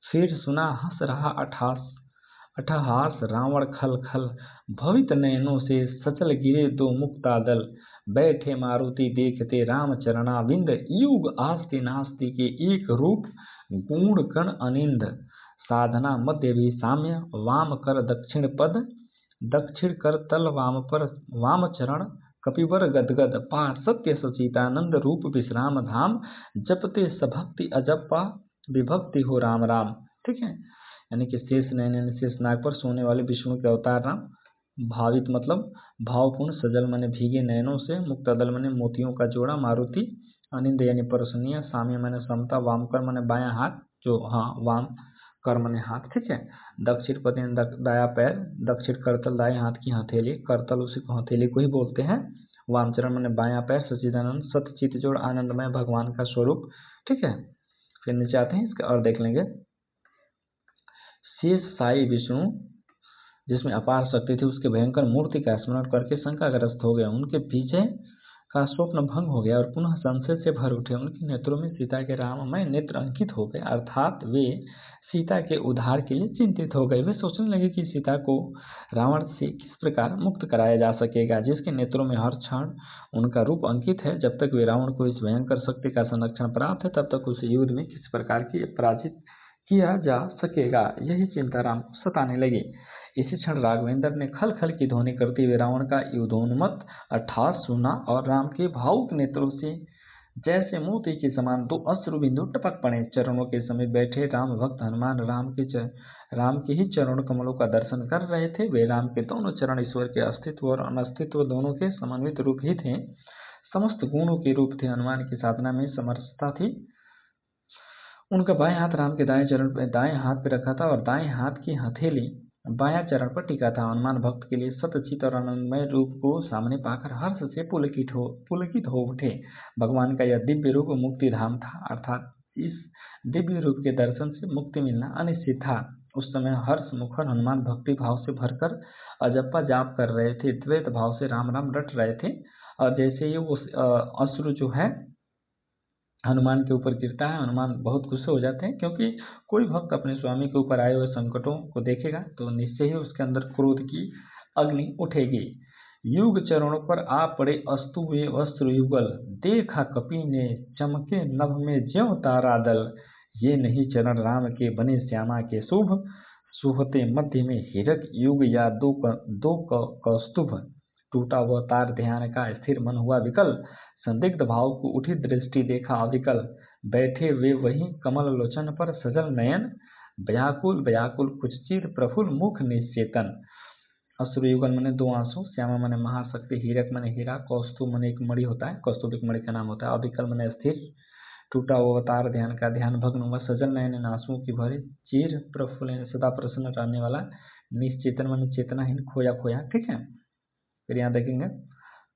फिर सुना हंस रहा अट्टहास रावण खल खल, भवित नयनों से सचल गिरे दो मुक्तादल। बैठे मारुति देखते राम चरणाविंद, युग आस्ति नास्ति के एक रूप गुण गण अनिंद। साधना मध्य भी साम्य वाम कर दक्षिण पद, दक्षिण कर तल वाम पर वाम चरण कपिवर गदगद। पार सत्य सचितानंद रूप विश्राम धाम, जपते सभक्ति अजपा विभक्ति हो राम राम। ठीक है, यानी कि शेष नयन शेष नाग पर सोने वाले विष्णु के अवतार राम। भावित मतलब भावपूर्ण, सजल माने भीगे नयनों से, मुक्तादल माने मोतियों का जोड़ा, मारुति, अनिंद यानी प्रसन्नीय, साम्य माने समता, वामकर माने बायां हाथ, जो वाम कर माने हाथ। ठीक है, दक्षिण पद दाया पैर, दक्षिण करतल दाएं हाथ की हथेली, करतल उसी को हथेली को ही बोलते हैं। वामचरण माने बायां पैर, सच्चिदानंद सतचित जोड़ आनंदमय भगवान का स्वरूप। ठीक है, फिर नीचे आते हैं, इसका और देख लेंगे। शेष साई विष्णु जिसमें अपार शक्ति थी, उसके भयंकर मूर्ति का स्मरण करके शंकाग्रस्त हो गए। उनके विजय का स्वप्न भंग हो गया और पुनः संशय से भर उठे। उनके नेत्रों में सीता के राममय नेत्र अंकित हो गए, अर्थात वे सीता के उद्धार के लिए चिंतित हो गए। वे सोचने लगे कि सीता को रावण से किस प्रकार मुक्त कराया जा सकेगा, जिसके नेत्रों में हर क्षण उनका रूप अंकित है। जब तक वे रावण को इस भयंकर शक्ति का संरक्षण प्राप्त है, तब तक उस युद्ध में किस प्रकार की पराजित किया जा सकेगा, यही चिंता राम को सताने लगी। इसी क्षण राघवेंद्र ने खल खल की ध्वनि करते हुए रावण का युद्धोन्मत्त अट्टहास सुना और राम के भावुक नेत्रों से जैसे मोती के समान दो अश्रु बिंदु टपक पड़े। चरणों के समीप बैठे राम भक्त हनुमान राम के ही चरण कमलों का दर्शन कर रहे थे। वे राम के दोनों चरण ईश्वर के अस्तित्व और अनस्तित्व दोनों के समन्वित रूप ही थे, समस्त गुणों के रूप थे। हनुमान की साधना में समर्थता थी। उनका बाएं हाथ राम के दाएं हाथ पर रखा था और दाएं हाथ की हथेली बायां चरण पर टिका था। हनुमान भक्त के लिए सतचित और आनंदमय रूप को सामने पाकर हर्ष से पुलकित हो उठे। भगवान का यह दिव्य रूप मुक्ति धाम था, अर्थात इस दिव्य रूप के दर्शन से मुक्ति मिलना अनिश्चित था। उस समय हर्ष मुखर हनुमान भक्ति भाव से भरकर अजप्पा जाप कर रहे थे, द्वैत भाव से राम राम रट रहे थे। और जैसे ही वो अश्रु जो है हनुमान के ऊपर गिरता है, हनुमान बहुत गुस्से हो जाते हैं, क्योंकि कोई भक्त अपने स्वामी के ऊपर आए हुए संकटों को देखेगा तो निश्चय ही उसके अंदर क्रोध की अग्नि उठेगी। युग चरणों पर आ पड़े अस्तु वे वस्त्र युगल, देखा कपि ने चमके नभ में ज्यों तारा दल। ये नहीं चरण राम के बने श्यामा के शुभ, सुहते मध्य में हीरक युग या दो कौस्तुभ। टूटा वह तार ध्यान का स्थिर मन हुआ विकल, संदिग्ध भाव को उठी दृष्टि देखा अविकल। बैठे वे वहीं कमल लोचन पर सजल नयन, व्याकुल व्याकुल कुछ चिर प्रफुल्ल मुख निश्चेतन। अश्रुयुगल मने दो आंसू, श्यामा मने महाशक्ति, हीरक मने हीरा, कौस्तुभ मने एक मणि होता है, कौस्तुभ एक मणि का नाम होता है, अविकल मने स्थिर, टूटा हुआ अवतार ध्यान का ध्यान भग्न हुआ, सजल नयन आंसुओं की भरे, चिर प्रफुल्ल सदा प्रसन्न रहने वाला, निश्चेतन मने चेतनाहीन खोया खोया। ठीक है, फिर यहाँ देखेंगे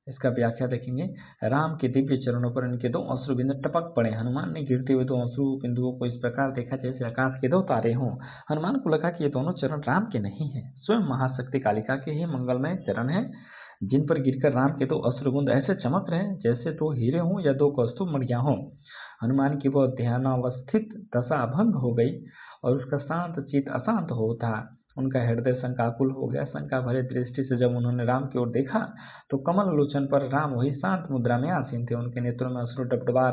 इसका व्याख्या देखेंगे। राम के दिव्य चरणों पर इनके दो अश्रु बिंदु टपक पड़े। हनुमान ने गिरते हुए दो अश्रु बिंदुओं को इस प्रकार देखा जैसे आकाश के दो तारे हों। हनुमान को लगा कि ये दोनों चरण राम के नहीं हैं, स्वयं महाशक्ति कालिका के ही मंगलमय चरण हैं, जिन पर गिरकर राम के दो अश्रुबुंद ऐसे चमक रहे हैं जैसे दो हीरे हों या दो कौस्तुभ मणियां हों। हनुमान की वह ध्यानावस्थित दशा भंग हो गई और उसका शांत चित्त अशांत हो उठा। उनका हृदय शंकाकुल हो गया। शंका भरे दृष्टि से जब उन्होंने राम की ओर देखा तो कमल लोचन पर राम वही शांत मुद्रा में आसीन थे। उनके नेत्रों में अश्रु डबडबा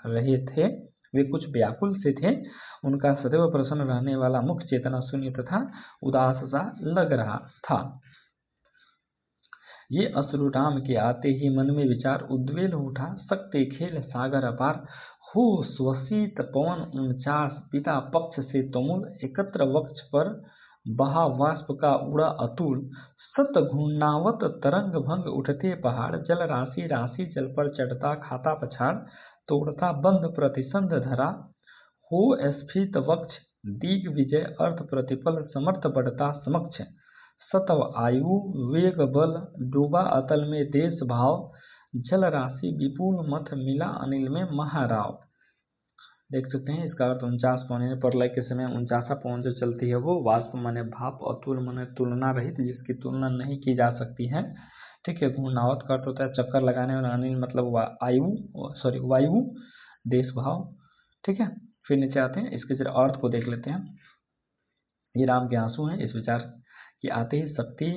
रहे थे, वे कुछ व्याकुल से थे। उनका सदैव प्रसन्न रहने वाला मुख चेतना शून्य तथा उदास सा लग रहा था। ये अश्रु राम के आते ही मन में विचार उद्वेल उठा, सकते खेल सागर अपार हो स्वशीत पवन 49 पिता पक्ष से तुमुल, एकत्र वक्ष पर बहा वाष्प का उड़ा अतुल, सत घूर्णावत तरंग भंग उठते पहाड़, जल राशि राशि जल पर चढ़ता खाता पछाड़, तोड़ता बंध प्रतिसंध धरा, हो स्फीत वक्ष दीग विजय अर्थ प्रतिपल, समर्थ बढ़ता समक्ष, सतव आयु वेग बल, डूबा अतल में देश भाव, जल राशि विपुल मथ मिला अनिल में महाराव। देख सकते हैं इसका अर्थ 49 पौन, प्रलय के समय 49 पौन जो चलती है वो वास्तव माने भाप, अतुल माने तुलना रहित, जिसकी तुलना नहीं की जा सकती है। ठीक है। घूर्णावत का अर्थ होता है चक्कर लगाने वाला, अनिल मतलब वायु, देश भाव। ठीक है। फिर नीचे आते हैं, इसके जरा अर्थ को देख लेते हैं। ये राम के आंसू हैं। इस विचार की आते ही शक्ति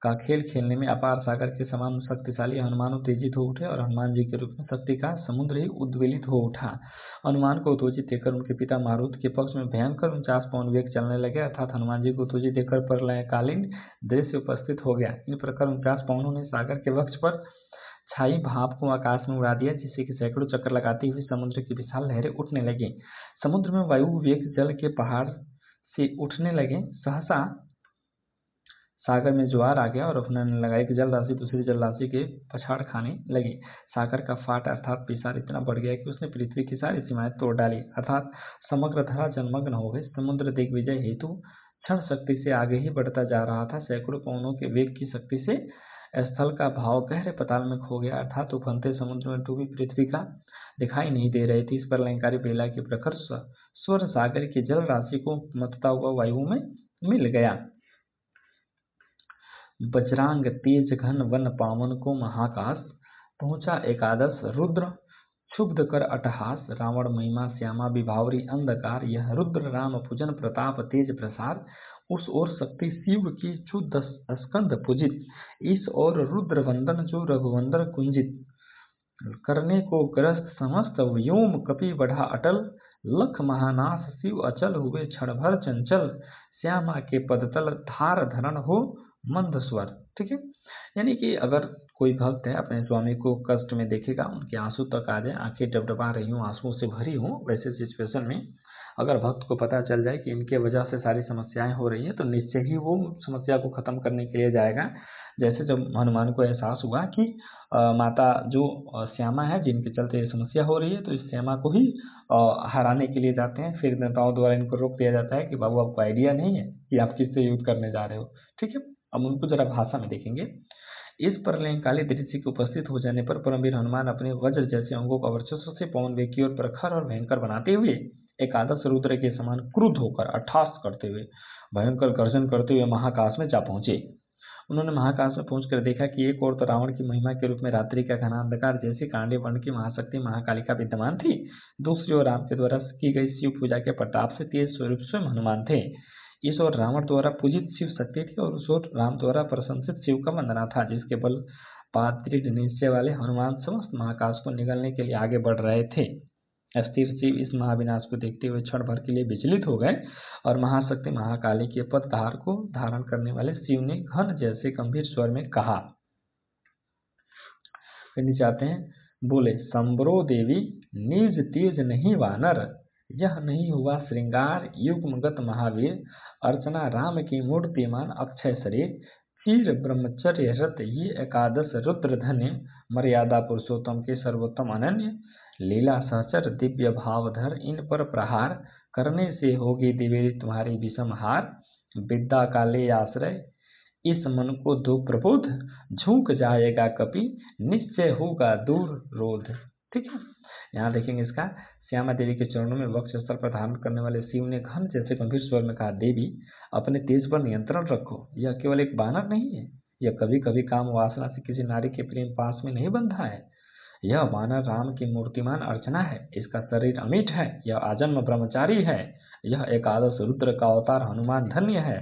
का खेल खेलने में अपार सागर के समान शक्तिशाली हनुमान उत्तेजित हो उठे और हनुमान जी के रूप में शक्ति का समुद्र ही उद्वेलित हो उठा। हनुमान को उत्तेजित देखकर उनके पिता मारुत के पक्ष में भयंकर 49 पौन वेग चलने लगे, अर्थात हनुमान जी को उत्तेजित देखकर प्रलयकालीन दृश्य उपस्थित हो गया। इन प्रकार 49 पौनों ने सागर के वक्ष पर छाई भाप को आकाश में उड़ा दिया, जिससे कि सैकड़ों चक्कर लगाती हुई समुद्र की विशाल लहरें उठने लगी। समुद्र में वायु वेग जल के पहाड़ से उठने लगे। सहसा सागर में ज्वार आ गया और उफनाने लगा। एक जल राशि दूसरी जल राशि के पछाड़ खाने लगी। सागर का फाट अर्थात पिसार इतना बढ़ गया कि उसने पृथ्वी की सारी सीमाएं तोड़ डाली, अर्थात समग्र धरा जलमग्न हो गई। समुद्र दिग्विजय हेतु क्षण शक्ति से आगे ही बढ़ता जा रहा था। सैकड़ों पौनों के वेग की शक्ति से स्थल का भाव गहरे पाताल में खो गया, अर्थात उफनते समुद्र में डूबी पृथ्वी का दिखाई नहीं दे रही थी। इस पर अलंकारी बेला के प्रखर स्वर सागर की जल राशि को मतता हुआ वायु में मिल गया। बजरांग तेज घन वन पावन को महाकाश पहुंचा एकादश रुद्र क्षुब्ध कर अटहास। रावण महिमा श्यामा विभावरी अंधकार, यह रुद्र राम पूजन प्रताप तेज प्रसार। उस ओर शक्ति शिव की क्षुद्ध स्कंद पूजित, इस ओर रुद्र वंदन जो रघुवंदन कुंजित। करने को ग्रस्त समस्त व्योम कपि बढ़ा अटल, लख महानाश शिव अचल हुए क्षण भर चंचल। श्यामा के पदतल धार धरण हो मंद स्वर। ठीक है। यानी कि अगर कोई भक्त है अपने स्वामी को कष्ट में देखेगा, उनके आंसू तक आ जाए, आंखें डबडबा रही हों, आंसुओं से भरी हों, वैसे सिचुएशन में अगर भक्त को पता चल जाए कि इनके वजह से सारी समस्याएं हो रही हैं, तो निश्चय ही वो समस्या को खत्म करने के लिए जाएगा। जैसे जब हनुमान को एहसास हुआ कि माता जो श्यामा है जिनके चलते ये समस्या हो रही है, तो इस श्यामा को ही हराने के लिए जाते हैं। फिर नेताओं द्वारा इनको रोक दिया जाता है कि बाबू आपको आइडिया नहीं है कि आप किससे युद्ध करने जा रहे हो। ठीक है। अब उनको जरा भाषा में देखेंगे। इस प्रलयकाली दृश्य के उपस्थित हो जाने पर परमवीर हनुमान अपने वज्र जैसे अंगों का वर्चस्व से पवन वेग की ओर प्रखर और भयंकर बनाते हुए एकादश रुद्र के समान क्रुद्ध होकर अट्ठास करते हुए भयंकर गर्जन करते हुए महाकाश में जा पहुंचे। उन्होंने महाकाश में पहुंचकर देखा कि एक ओर तो रावण की महिमा के रूप में रात्रि का घना अंधकार जैसे कांडे वर्ण की महाशक्ति महाकालिका विद्यमान थी, दूसरी ओर राम के द्वारा की गई शिव पूजा के प्रताप से तेज स्वरूप स्वयं हनुमान थे। इस ओर रावण द्वारा पूजित शिव शक्ति थी और उस ओर राम द्वारा प्रशंसित शिव का वंदना था, जिसके बल पाद दृढ़ निश्चय वाले हनुमान समस्त महाकाश को निगलने के लिए आगे बढ़ रहे थे। अस्थिर शिव इस महाविनाश को देखते हुए क्षण भर के लिए विचलित हो गए और महाशक्ति महाकाली के पदधार को धारण करने वाले शिव ने घन जैसे गंभीर स्वर में कहा। फिर नीचे आते हैं, बोले संबरो देवी निज तेज नहीं वानर, यह नहीं हुआ श्रृंगार युग्मगत महावीर। अर्चना राम की मूर्तिमान अक्षय शरीर, क्षीर ब्रह्मचर्य रत ये एकादश रुद्र धन्य। मर्यादा पुरुषोत्तम के सर्वोत्तम अनन्य, लीला सहचर दिव्य भावधर। इन पर प्रहार करने से होगी दिव्य तुम्हारी विषम हार। विद्या का ले आश्रय इस मन को दो प्रबोध, झुक जाएगा कपि निश्चय होगा दूर रोध। ठीक है। यहाँ देखेंगे इसका, श्यामा देवी के चरणों में वक्ष स्थल पर धारण करने वाले शिव ने घन जैसे गंभीर स्वर में कहा, देवी अपने तेज पर नियंत्रण रखो। यह केवल एक बानर नहीं है, यह कभी कभी काम वासना से किसी नारी के प्रेम पास में नहीं बंधा है। यह वानर राम की मूर्तिमान अर्चना है। इसका शरीर अमिट है, यह आजन्म ब्रह्मचारी है। यह एकादश रुद्र का अवतार हनुमान धन्य है।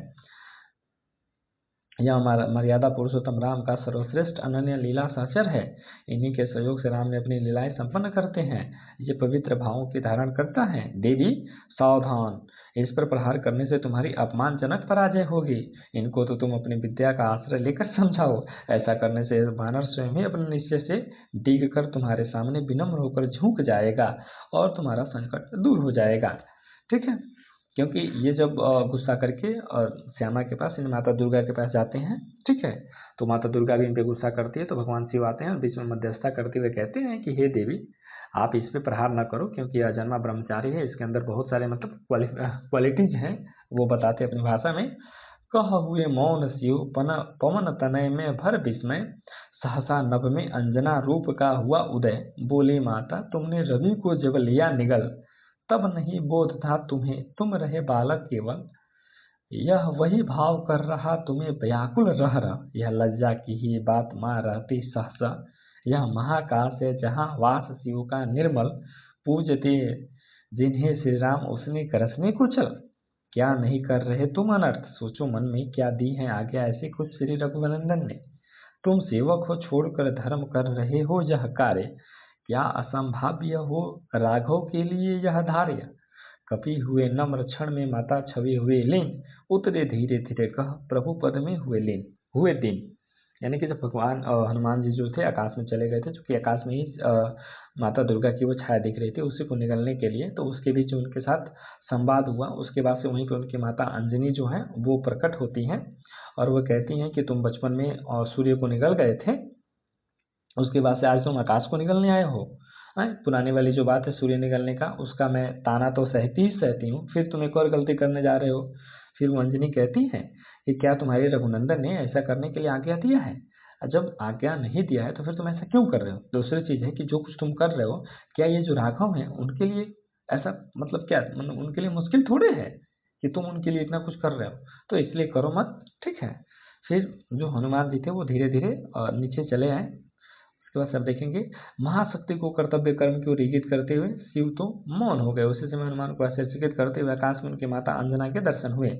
यह मर्यादा पुरुषोत्तम राम का सर्वश्रेष्ठ अनन्य लीला सहचर है। इन्हीं के सहयोग से राम ने अपनी लीलाएं संपन्न करते हैं। ये पवित्र भावों की धारण करता है। देवी सावधान, इस पर प्रहार करने से तुम्हारी अपमानजनक पराजय होगी। इनको तो तुम अपनी विद्या का आश्रय लेकर समझाओ। ऐसा करने से वानर स्वयं ही अपने निश्चय से डिग कर तुम्हारे सामने विनम्र होकर झुक जाएगा और तुम्हारा संकट दूर हो जाएगा। ठीक है। क्योंकि ये जब गुस्सा करके और श्यामा के पास माता दुर्गा के पास जाते हैं, ठीक है, तो माता दुर्गा भी इन पे गुस्सा करती है, तो भगवान शिव आते हैं और बीच में मध्यस्थता करते हुए कहते हैं कि हे देवी आप इस पे प्रहार न करो, क्योंकि यह अजन्मा ब्रह्मचारी है। इसके अंदर बहुत सारे मतलब क्वालिटीज हैं, वो बताते अपनी भाषा में। कह हुए मौन शिव पवन तनय में भर विस्मय, सहसा नभ में अंजना रूप का हुआ उदय। बोली माता तुमने रवि को जब लिया निगल, तब नहीं बोध था तुम्हें, तुम रहे बालक केवल। यह वही भाव कर रहा तुम्हें व्याकुल रह रहा, यह लज्जा की ही बात माँ रहती सहसा। यह महाकाश है जहाँ वास शिव का निर्मल, पूजते जिन्हें श्री राम उसने करसने कुचल। क्या नहीं कर रहे तुम अनर्थ, सोचो मन में क्या दी है आज्ञा ऐसी कुछ श्री रघुनंदन ने। तुम सेवक हो छोड़कर धर्म कर रहे हो यह कार्य, क्या असंभाव्य हो राघव के लिए यह धार्य। कपि हुए नम्र क्षण में माता छवि हुए लीन, उतरे धीरे धीरे कह प्रभु पद में हुए लीन। हुए दिन यानी कि जब भगवान हनुमान जी जो थे आकाश में चले गए थे, चूंकि आकाश में ही माता दुर्गा की वो छाया दिख रही थी, उसी को निगलने के लिए, तो उसके बीच उनके साथ संवाद हुआ। उसके बाद से वहीं पर उनकी माता अंजनी जो है वो प्रकट होती हैं और वो कहती हैं कि तुम बचपन में सूर्य को निगल गए थे, उसके बाद से आज तुम आकाश को निगलने आए हो। पुरानी वाली जो बात है सूर्य निगलने का, उसका मैं ताना तो सहती ही सहती हूँ, फिर तुम एक और गलती करने जा रहे हो। फिर वो अंजनी कहती है कि क्या तुम्हारे रघुनंदन ने ऐसा करने के लिए आज्ञा दिया है, जब आज्ञा नहीं दिया है तो फिर तुम ऐसा क्यों कर रहे हो। दूसरी चीज है कि जो कुछ तुम कर रहे हो, क्या ये जो राघव है उनके लिए ऐसा मतलब क्या, मतलब उनके लिए मुश्किल थोड़े है कि तुम उनके लिए इतना कुछ कर रहे हो, तो इसलिए करो मत, ठीक है। फिर जो हनुमान जी थे वो धीरे धीरे नीचे चले आए। उसके बाद सब देखेंगे महाशक्ति को कर्तव्य कर्म की ओर इंगित करते हुए शिव तो मौन हो गए। उसी समय हनुमान को आश्चर्यचकित करते हुए आकाश में उनकी माता अंजना के दर्शन हुए।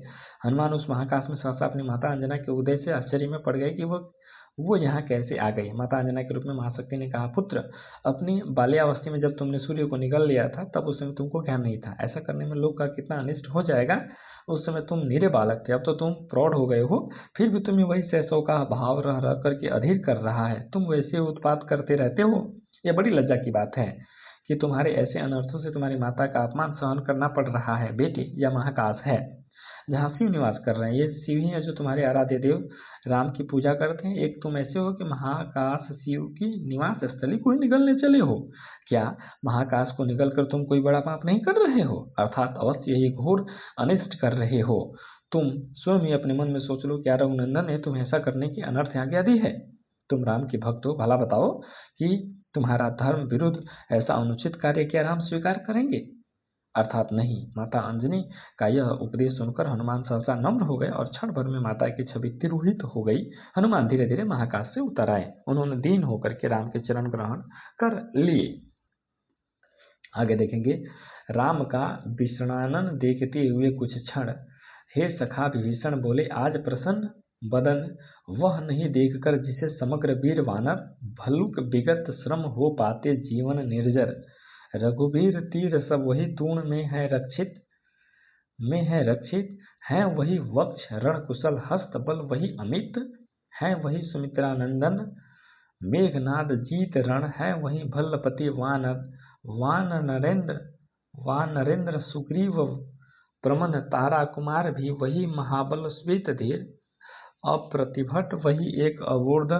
हनुमान उस महाकाश में सहसा अपनी माता अंजना के उदय से आश्चर्य में पड़ गए कि वो यहाँ कैसे आ गई। माता अंजना के रूप में महाशक्ति ने कहा, पुत्र अपनी बाल्यावस्था में जब तुमने सूर्य को निगल लिया था तब उस समय तुमको ज्ञान नहीं था, ऐसा करने में लोग का कितना अनिष्ट हो जाएगा। उस समय तुम निरे बालक थे, अब तो तुम प्रौढ़ हो गए हो, फिर भी तुम्हें वही सहसों का भाव रह रह करके अधीर कर रहा है, तुम वैसे उत्पात करते रहते हो। यह बड़ी लज्जा की बात है कि तुम्हारे ऐसे अनर्थों से तुम्हारी माता का अपमान सहन करना पड़ रहा है। बेटे यह महाकाश है जहाँ शिव निवास कर रहे हैं, ये शिव ही है जो तुम्हारे आराध्य देव राम की पूजा करते हैं। एक तुम ऐसे हो कि महाकाश शिव की निवास स्थली को ही निगलने चले हो। क्या महाकाश को निगल कर तुम कोई बड़ा पाप नहीं कर रहे हो, अर्थात अवश्य ही घोर अनिष्ट कर रहे हो। तुम स्वयं ही अपने मन में सोच लो, क्या रघुनंदन ने तुम्हें ऐसा करने की अनर्थ आज्ञा दी है। तुम राम के भक्त हो, भला बताओ कि तुम्हारा धर्म विरुद्ध ऐसा अनुचित कार्य क्या राम स्वीकार करेंगे, अर्थात नहीं। माता अंजनी का यह उपदेश सुनकर हनुमान सहसा नम्र हो गए और क्षण भर में माता की छवि तिरोहित हो गई। हनुमान धीरे धीरे महाकाश से उतर आए, उन्होंने दीन होकर के राम के चरण ग्रहण कर लिए। आगे देखेंगे, राम का विषणानन देखते हुए कुछ क्षण हे सखा विभीषण बोले, आज प्रसन्न बदन वह नहीं देखकर जिसे समग्र वीर वानर भल्लुक विगत श्रम हो पाते जीवन निर्जर। रघुबीर तीर सब वही तूण में है रक्षित, है वही वक्ष रण कुशल हस्त बल वही अमित, है वही सुमित्रा नंदन मेघनाद जीत रण, है वही भल्लपति वानरेंद्र सुग्रीव प्रमन तारा कुमार भी वही महाबल श्वेत धीर, अप्रतिभट वही एक अवोर्ध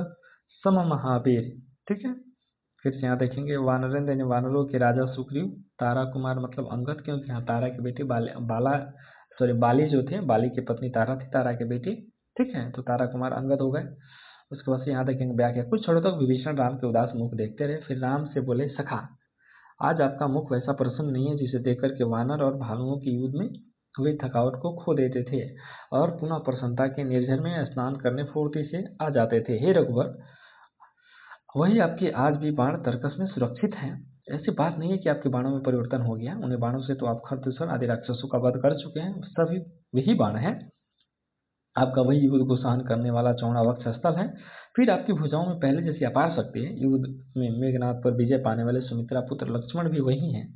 सम महावीर। ठीक है, फिर से यहाँ देखेंगे वानरेंद्र यानी वानरों के राजा सुग्रीव, तारा कुमार मतलब अंगद, क्योंकि यहाँ तारा के बेटे बाली जो थे, बाली की पत्नी तारा थी, तारा के बेटे, ठीक है, तो तारा कुमार अंगद हो गए। उसके बाद से यहाँ देखेंगे व्याख्या, कुछ क्षणों तक विभीषण राम के उदास मुख देखते रहे, फिर राम से बोले, सखा आज आपका मुख वैसा प्रसन्न नहीं है जिसे देखकर के वानर और भालुओं की युद्ध में हुई थकावट को खो देते थे और पुनः प्रसन्नता के निर्झर में स्नान करने फुर्ती से आ जाते थे। हे रघुवर, वही आपके आज भी बाण तर्कस में सुरक्षित हैं। ऐसी बात नहीं है कि आपके बाणों में परिवर्तन हो गया, उन्हें बाणों से तो आप खरदूषण आदि राक्षसों का वध कर चुके हैं, सभी वही बाण हैं। आपका वही युद्ध को सहन करने वाला चौड़ा वक्ष स्थल है, फिर आपकी भुजाओं में पहले जैसी अपार शक्ति है। युद्ध में मेघनाथ पर विजय पाने वाले सुमित्रा पुत्र लक्ष्मण भी वही हैं,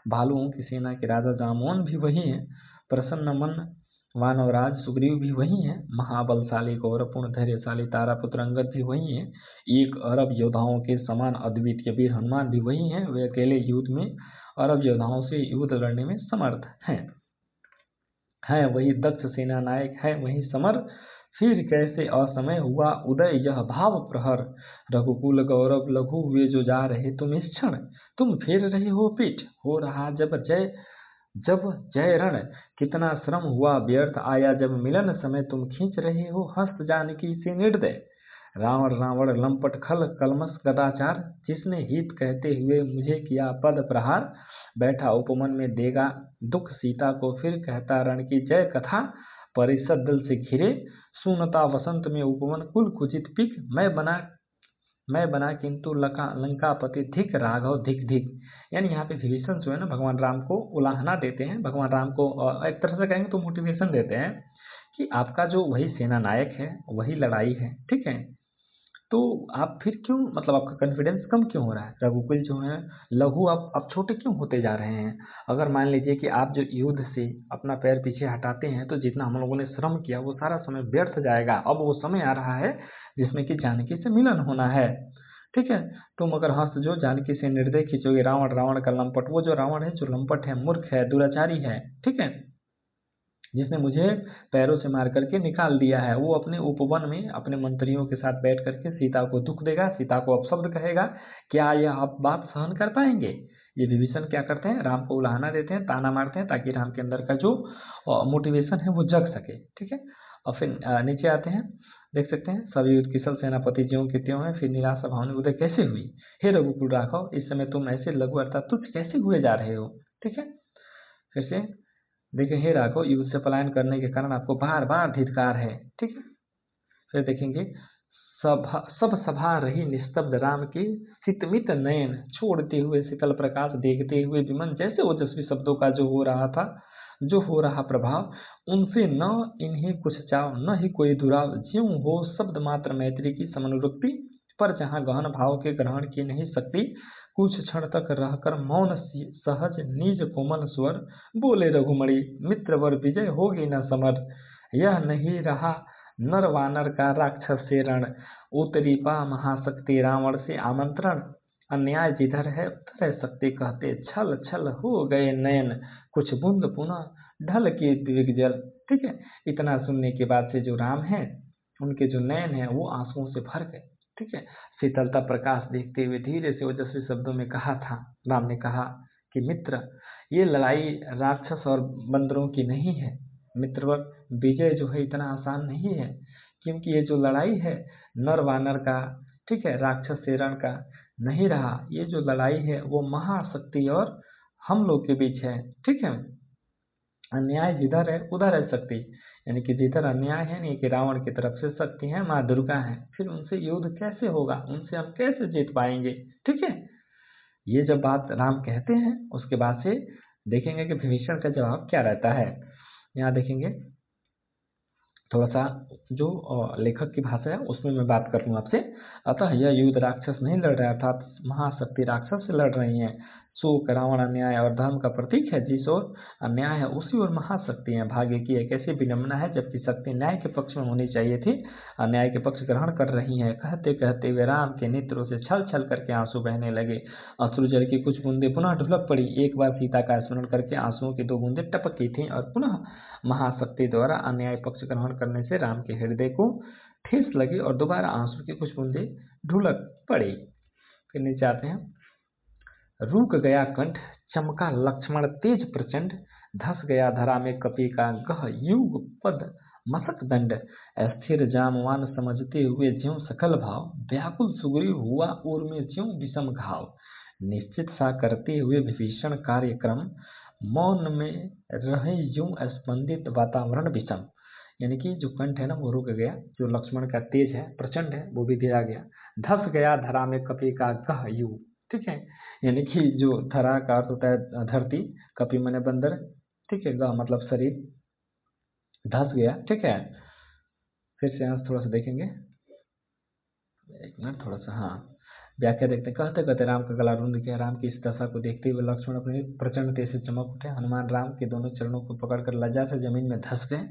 भालुओं की सेना के राजा जामोन भी वही हैं, प्रसन्न मन वानवराज सुग्रीव भी वही हैं, महाबलशाली गौरवपूर्ण धैर्यशाली तारापुत्र अंगद भी वही हैं, एक अरब योद्धाओं के समान अद्वितीय वीर हनुमान भी वही हैं। वे अकेले युद्ध में अरब योद्धाओं से युद्ध लड़ने में समर्थ हैं वही दक्ष सेना नायक है वही समर, फिर कैसे असमय हुआ उदय यह भाव प्रहर, रघुकुल गौरव लघु हुए जो जा रहे तुम इस क्षण, तुम फेर रहे हो पीठ, हो रहा जब जय रण, कितना श्रम हुआ व्यर्थ आया जब मिलन समय, तुम खींच रहे हो हस्त जानकी से निर्दय, रावण रावण लंपट खल कलमस कदाचार, जिसने हित कहते हुए मुझे किया पद प्रहार, बैठा उपमन में देगा दुख सीता को, फिर कहता रण की जय कथा, परिषद दल से घिरे सुनता वसंत में उपवन, कुल कुचित पिक, मैं बना किंतु लंकापति धिक राघव धिक धिक। यानी यहाँ पे विभीषण जो है ना भगवान राम को उलाहना देते हैं, भगवान राम को एक तरह से कहेंगे तो मोटिवेशन देते हैं कि आपका जो वही सेना नायक है, वही लड़ाई है, ठीक है, तो आप फिर क्यों, मतलब आपका कॉन्फिडेंस कम क्यों हो रहा है? रघुकुल जो है लघु, आप छोटे क्यों होते जा रहे हैं? अगर मान लीजिए कि आप जो युद्ध से अपना पैर पीछे हटाते हैं तो जितना हम लोगों ने श्रम किया वो सारा समय व्यर्थ जाएगा। अब वो समय आ रहा है जिसमें कि जानकी से मिलन होना है, ठीक है। तुम अगर हंस जो जानकी से निर्दय खींचोगे, रावण रावण का लंपट, वो जो रावण है जो लंपट है, मूर्ख है, दुराचारी है, ठीक है, जिसने मुझे पैरों से मार करके निकाल दिया है, वो अपने उपवन में अपने मंत्रियों के साथ बैठ करके सीता को दुख देगा, सीता को अपशब्द कहेगा। क्या यह आप बात सहन कर पाएंगे? ये विभीषण क्या करते हैं, राम को उलाहना देते हैं, ताना मारते हैं, ताकि राम के अंदर का जो मोटिवेशन है वो जग सके, ठीक है। और फिर नीचे आते हैं, देख सकते हैं, सभी युद्ध कुशल सेनापति ज्यों के त्यों है, फिर निराशा भावनी उदय कैसे हुई, हे रघुकुल राघव, इस समय तुम ऐसे लघु अर्थात तुच्छ कैसे हुए जा रहे हो, ठीक है। फिर से देखिए, हे राघव, युद्ध से पलायन करने के कारण आपको बार बार धिक्कार है, ठीक है। फिर देखेंगे, सब सभा रही निस्तब्ध, राम के सितमित नयन छोड़ते हुए शीतल प्रकाश, देखते हुए विमन, जैसे ओजस्वी शब्दों का जो हो रहा था, जो हो रहा प्रभाव, उनसे न इन्हें कुछ चाव न ही कोई दुराव, ज्यों हो शब्द मात्र मैत्री की समनुरुक्ति, पर जहाँ गहन भाव के ग्रहण की नहीं सकती, कुछ क्षण तक रहकर मौन सहज निज कोमल स्वर, बोले रघुमणि मित्रवर विजय होगी न समर, यह नहीं रहा नर वानर का राक्षस से रण, उतरी पा महाशक्ति रावण से आमंत्रण, अन्याय जिधर है उधर सकते कहते, छल छल हो गए नयन, कुछ बूंद पुनः ढल के दिग्जल, ठीक है। इतना सुनने के बाद से जो राम है, उनके जो नयन है वो आंसुओं से भर गए, ठीक है। शीतलता प्रकाश देखते हुए धीरे से ओजस्वी शब्दों में कहा था, राम ने कहा कि मित्र, ये लड़ाई राक्षस और बंदरों की नहीं है, मित्रवर, विजय जो है इतना आसान नहीं है, क्योंकि ये जो लड़ाई है नर वानर का, ठीक है, राक्षस से रण का नहीं रहा, ये जो लड़ाई है वो महाशक्ति और हम लोग के बीच है, ठीक है। अन्याय जिधर है उधर है शक्ति, यानी कि जिधर अन्याय है, नहीं कि रावण की तरफ से शक्ति है, माँ दुर्गा है, फिर उनसे युद्ध कैसे होगा, उनसे हम कैसे जीत पाएंगे, ठीक है। ये जब बात राम कहते हैं उसके बाद से देखेंगे कि विभीषण का जवाब क्या रहता है। यहाँ देखेंगे थोड़ा सा जो लेखक की भाषा है उसमें मैं बात कर लूँ आपसे। अतः यह युद्ध राक्षस नहीं लड़ रहा, अर्थात महाशक्ति राक्षस से लड़ रही है। शोक रावण अन्याय और धर्म का प्रतीक है, जिस ओर अन्याय है उसी ओर महाशक्ति है। भाग्य की एक ऐसी विडंबना है, जबकि शक्ति न्याय के पक्ष में होनी चाहिए थी, अन्याय के पक्ष ग्रहण कर रही है। कहते कहते हुए राम के नेत्रों से छल छल करके आंसू बहने लगे। अश्रुजल की कुछ बूंदे पुनः ढुलक पड़ी। एक बार सीता का स्मरण करके आंसुओं की 2 बूंदे टपकी थीं और पुनः महाशक्ति द्वारा अन्याय पक्ष ग्रहण करने से राम के हृदय को ठेस लगी और दोबारा आंसू की कुछ बूंदे ढुलक पड़ी। फिर नीचे आते हैं, रुक गया कंठ, चमका लक्ष्मण तेज प्रचंड, धस गया धरा में कपि का गह युग पद मसक दंड, स्थिर जामवान समझते हुए ज्यों सकल भाव, व्याकुल सुग्रीव हुआ उर में ज्यों विषम घाव, निश्चित सा करते हुए विभीषण कार्यक्रम, मौन में रहे यूं स्पंदित वातावरण विषम। यानी कि जो कंठ है ना वो रुक गया, जो लक्ष्मण का तेज है प्रचंड है वो भी गिरा गया, धस गया धरा में कपि का गह यू, ठीक है। यानी कि जो धरा का अर्थ होता है धरती, कपि माने बंदर, ठीक है, गह मतलब शरीर, धस गया, ठीक है। फिर से यहाँ थोड़ा सा देखेंगे, एक मिनट थोड़ा सा, हाँ व्याख्या देखते हैं। कहते कहते राम का गला रुंध गया। राम की इस दशा को देखते हुए लक्ष्मण अपने प्रचंड तेज से चमक उठे। हनुमान राम के दोनों चरणों को पकड़कर लज्जा से जमीन में धंस गए।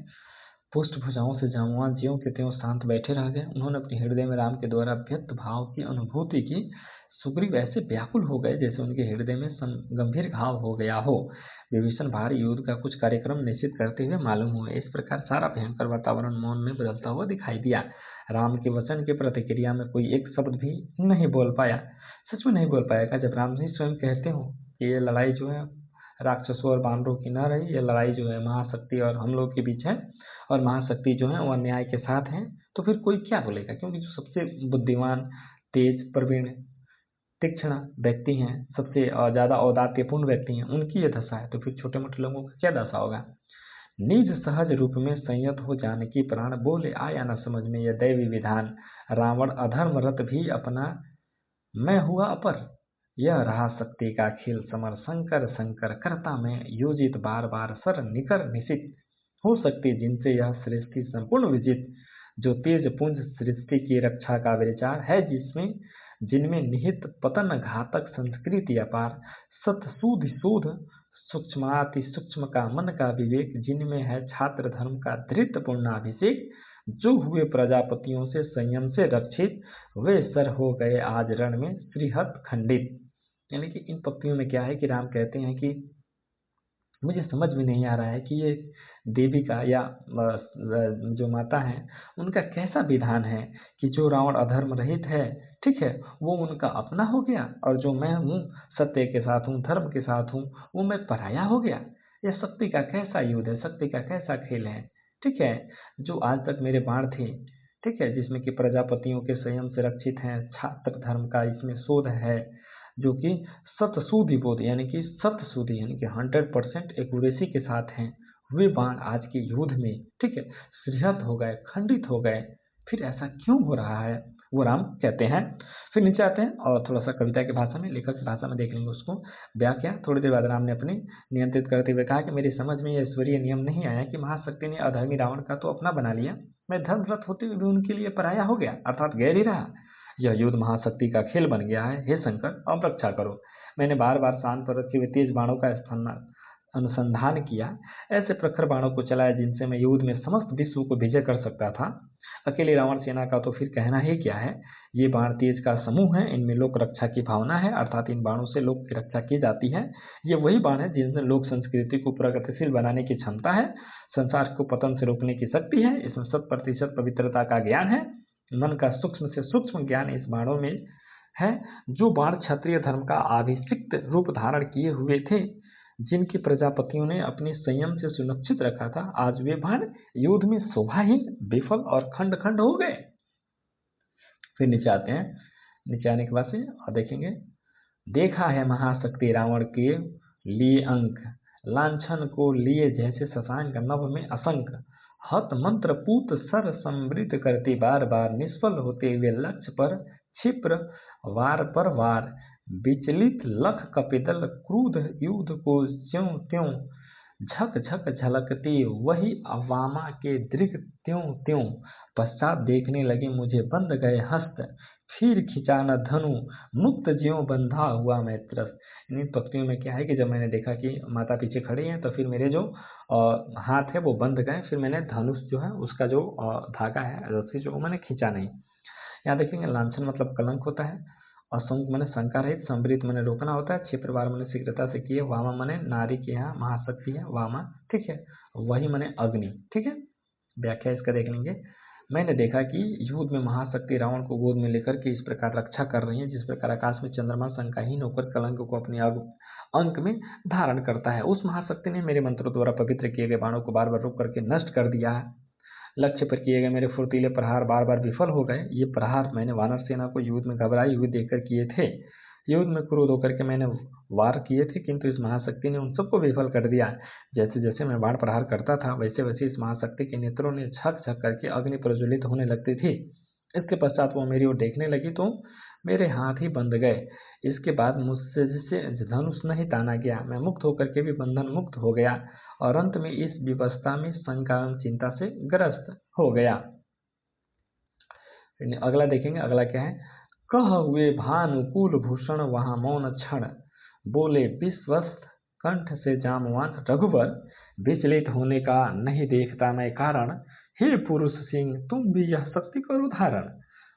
पुष्ट भुजाओं से जामुआन ज्यों के त्यों शांत बैठे रह गए। उन्होंने अपने हृदय में राम के द्वारा व्यक्त भाव की अनुभूति की। सुग्रीव ऐसे व्याकुल हो गए जैसे उनके हृदय में गंभीर घाव हो गया हो। विभीषण भारी युद्ध का कुछ कार्यक्रम निश्चित करते हुए मालूम हुए। इस प्रकार सारा भयंकर वातावरण मौन में बदलता हुआ दिखाई दिया। राम के वचन की प्रतिक्रिया में कोई एक शब्द भी नहीं बोल पाया। सच में नहीं बोल पाएगा जब राम जी स्वयं कहते हो कि ये लड़ाई जो है राक्षसों और बानरों की न रही, ये लड़ाई जो है महाशक्ति और हम लोग के बीच है। और महाशक्ति जो है वो अन्याय के साथ हैं, तो फिर कोई क्या बोलेगा, क्योंकि जो सबसे बुद्धिमान, तेज, प्रवीण, तीक्ष्ण व्यक्ति हैं, सबसे ज़्यादा औदात्यपूर्ण व्यक्ति हैं, उनकी ये दशा है, तो फिर छोटे मोटे लोगों का क्या दशा होगा। निज सहज रूप में संयत हो जानकी प्राण, बोले आया न समझ में यह दैवी विधान। रावण अधर्म रत भी अपना, मैं हुआ अपर, यह रहा शक्ति का खेल समर। शंकर शंकर करता मैं योजित, बार बार सर निकर निशित, हो सकती जिनसे यह सृष्टि संपूर्ण विजित। जो तेज पुंज सृष्टि की रक्षा का विचार है जिसमें, जिनमें निहित पतन घातक संस्कृति अपार। सत सूद शोध सूक्ष्माति सूक्ष्म का मन का विवेक, जिनमें है छात्र धर्म का धृत पूर्णाभिषेक। जो हुए प्रजापतियों से संयम से रक्षित, वे सर हो गए आज रण में श्रीहत खंडित। यानी कि इन पंक्तियों में क्या है कि राम कहते हैं कि मुझे समझ में नहीं आ रहा है कि ये देवी का या जो माता है उनका कैसा विधान है कि जो रावण अधर्म रहित है, ठीक है, वो उनका अपना हो गया, और जो मैं हूँ सत्य के साथ हूँ, धर्म के साथ हूँ, वो मैं पराया हो गया। यह शक्ति का कैसा युद्ध है, शक्ति का कैसा खेल है, ठीक है। जो आज तक मेरे बाण थे, ठीक है, जिसमें कि प्रजापतियों के संयम से रक्षित हैं, छात्र धर्म का इसमें शोध है, जो कि सतसूदी बोध यानी कि सतसूदी यानी कि 100% एक्यूरेसी के साथ हैं, वे बाण आज के युद्ध में, ठीक है, श्रीहत हो गए, खंडित हो गए। फिर ऐसा क्यों हो रहा है, वो राम कहते हैं। फिर नीचे आते हैं और थोड़ा सा कविता की भाषा में, लेखक की भाषा में देख लेंगे उसको व्याख्या। थोड़ी देर बाद राम ने अपने नियंत्रित करते हुए कहा कि मेरी समझ में यह ईश्वरीय नियम नहीं आया कि महाशक्ति ने अधर्मी रावण का तो अपना बना लिया, मैं धर्मरत होते हुए भी उनके लिए पराया हो गया, अर्थात गैर ही रहा। यह युद्ध महाशक्ति का खेल बन गया है, हे शंकर अब रक्षा करो। मैंने बार बार शान पर रखे हुए तेज बाणों का अनुसंधान किया, ऐसे प्रखर बाणों को चलाया जिनसे मैं युद्ध में समस्त विश्व को विजय कर सकता था। अकेले रावण सेना का तो फिर कहना ही क्या है। ये बाण तेज का समूह है, इनमें लोक रक्षा की भावना है, अर्थात इन बाणों से लोक की रक्षा की जाती है। ये वही बाण है जिनसे लोक संस्कृति को प्रगतिशील बनाने की क्षमता है, संसार को पतन से रोकने की शक्ति है, इसमें 100% पवित्रता का ज्ञान है, मन का सूक्ष्म से सूक्ष्म ज्ञान इस बाणों में है। जो बाण क्षत्रिय धर्म का अभिषिक्त रूप धारण किए हुए थे, जिनकी प्रजापतियों ने अपने संयम से सुरक्षित रखा था, आज वे बाण युद्ध में शोभाहीन, विफल और खंड खंड हो गए। फिर नीचे आते हैं, नीचे आने के बाद से और देखेंगे, देखा है महाशक्ति रावण के लिए अंक, लांछन को लिए जैसे शशांक नभ में असंक। हत मंत्र पूत सर समृद्ध करती बार बार, निष्फल होते हुए लक्ष्य पर क्षिप्र वार पर वार। विचलित लख कपिदल क्रूध युद्ध को ज्यों त्यों, झक झक झलकती वही अवामा के दृग त्यों त्यों। पश्चात देखने लगे मुझे बंध गए हस्त, फिर खिंचा न धनु, मुक्त ज्यों बंधा हुआ मैं त्रस्त। इन पंक्तियों में क्या है कि जब मैंने देखा कि माता पीछे खड़ी हैं, तो फिर मेरे जो हाथ है वो बंध गए, फिर मैंने धनुष जो है उसका जो धागा है रस्सी जो, मैंने खींचा नहीं। यहाँ देखेंगे लांछन मतलब कलंक होता है, असंक मैंने शंका रहित, समृद्ध मैंने रोकना होता है, क्षिप्रवार मैंने शीघ्रता से किए, वामा मैंने नारी के यहाँ महाशक्ति है वामा, ठीक है, वही मैंने अग्नि, ठीक है। व्याख्या इसका देख लेंगे। मैंने देखा कि युद्ध में महाशक्ति रावण को गोद में लेकर के इस प्रकार रक्षा कर रही है, जिस प्रकार आकाश में चंद्रमा शंकाहीन होकर कलंक को अपने अंक में धारण करता है। उस महाशक्ति ने मेरे मंत्रों द्वारा पवित्र किए गए बाणों को बार बार रोक करके नष्ट कर दिया है। लक्ष्य पर किए गए मेरे फुर्तीले प्रहार बार बार विफल हो गए। ये प्रहार मैंने वानर सेना को युद्ध में घबराई हुई देखकर किए थे। युद्ध में क्रोध होकर के मैंने वार किए थे, किंतु इस महाशक्ति ने उन सबको विफल कर दिया। जैसे जैसे मैं बाण प्रहार करता था, वैसे वैसे इस महाशक्ति के नेत्रों ने झक झक करके अग्नि प्रज्वलित होने लगती थी। इसके पश्चात वो मेरी ओर देखने लगी तो मेरे हाथ ही बंध गए। इसके बाद मुझसे जिसे धनुष नहीं ताना गया, मैं मुक्त होकर के भी बंधन मुक्त हो गया, और अंत में इस विवस्था में शंका एवं चिंता से ग्रस्त हो गया। अगला देखेंगे, अगला क्या है। कह हुए भानुकूल भूषण वहां मौन क्षण, बोले विश्वस्त कंठ से जामवान रघुवर। विचलित होने का नहीं देखता मैं कारण, हे पुरुष सिंह तुम भी यह शक्ति करो धारण।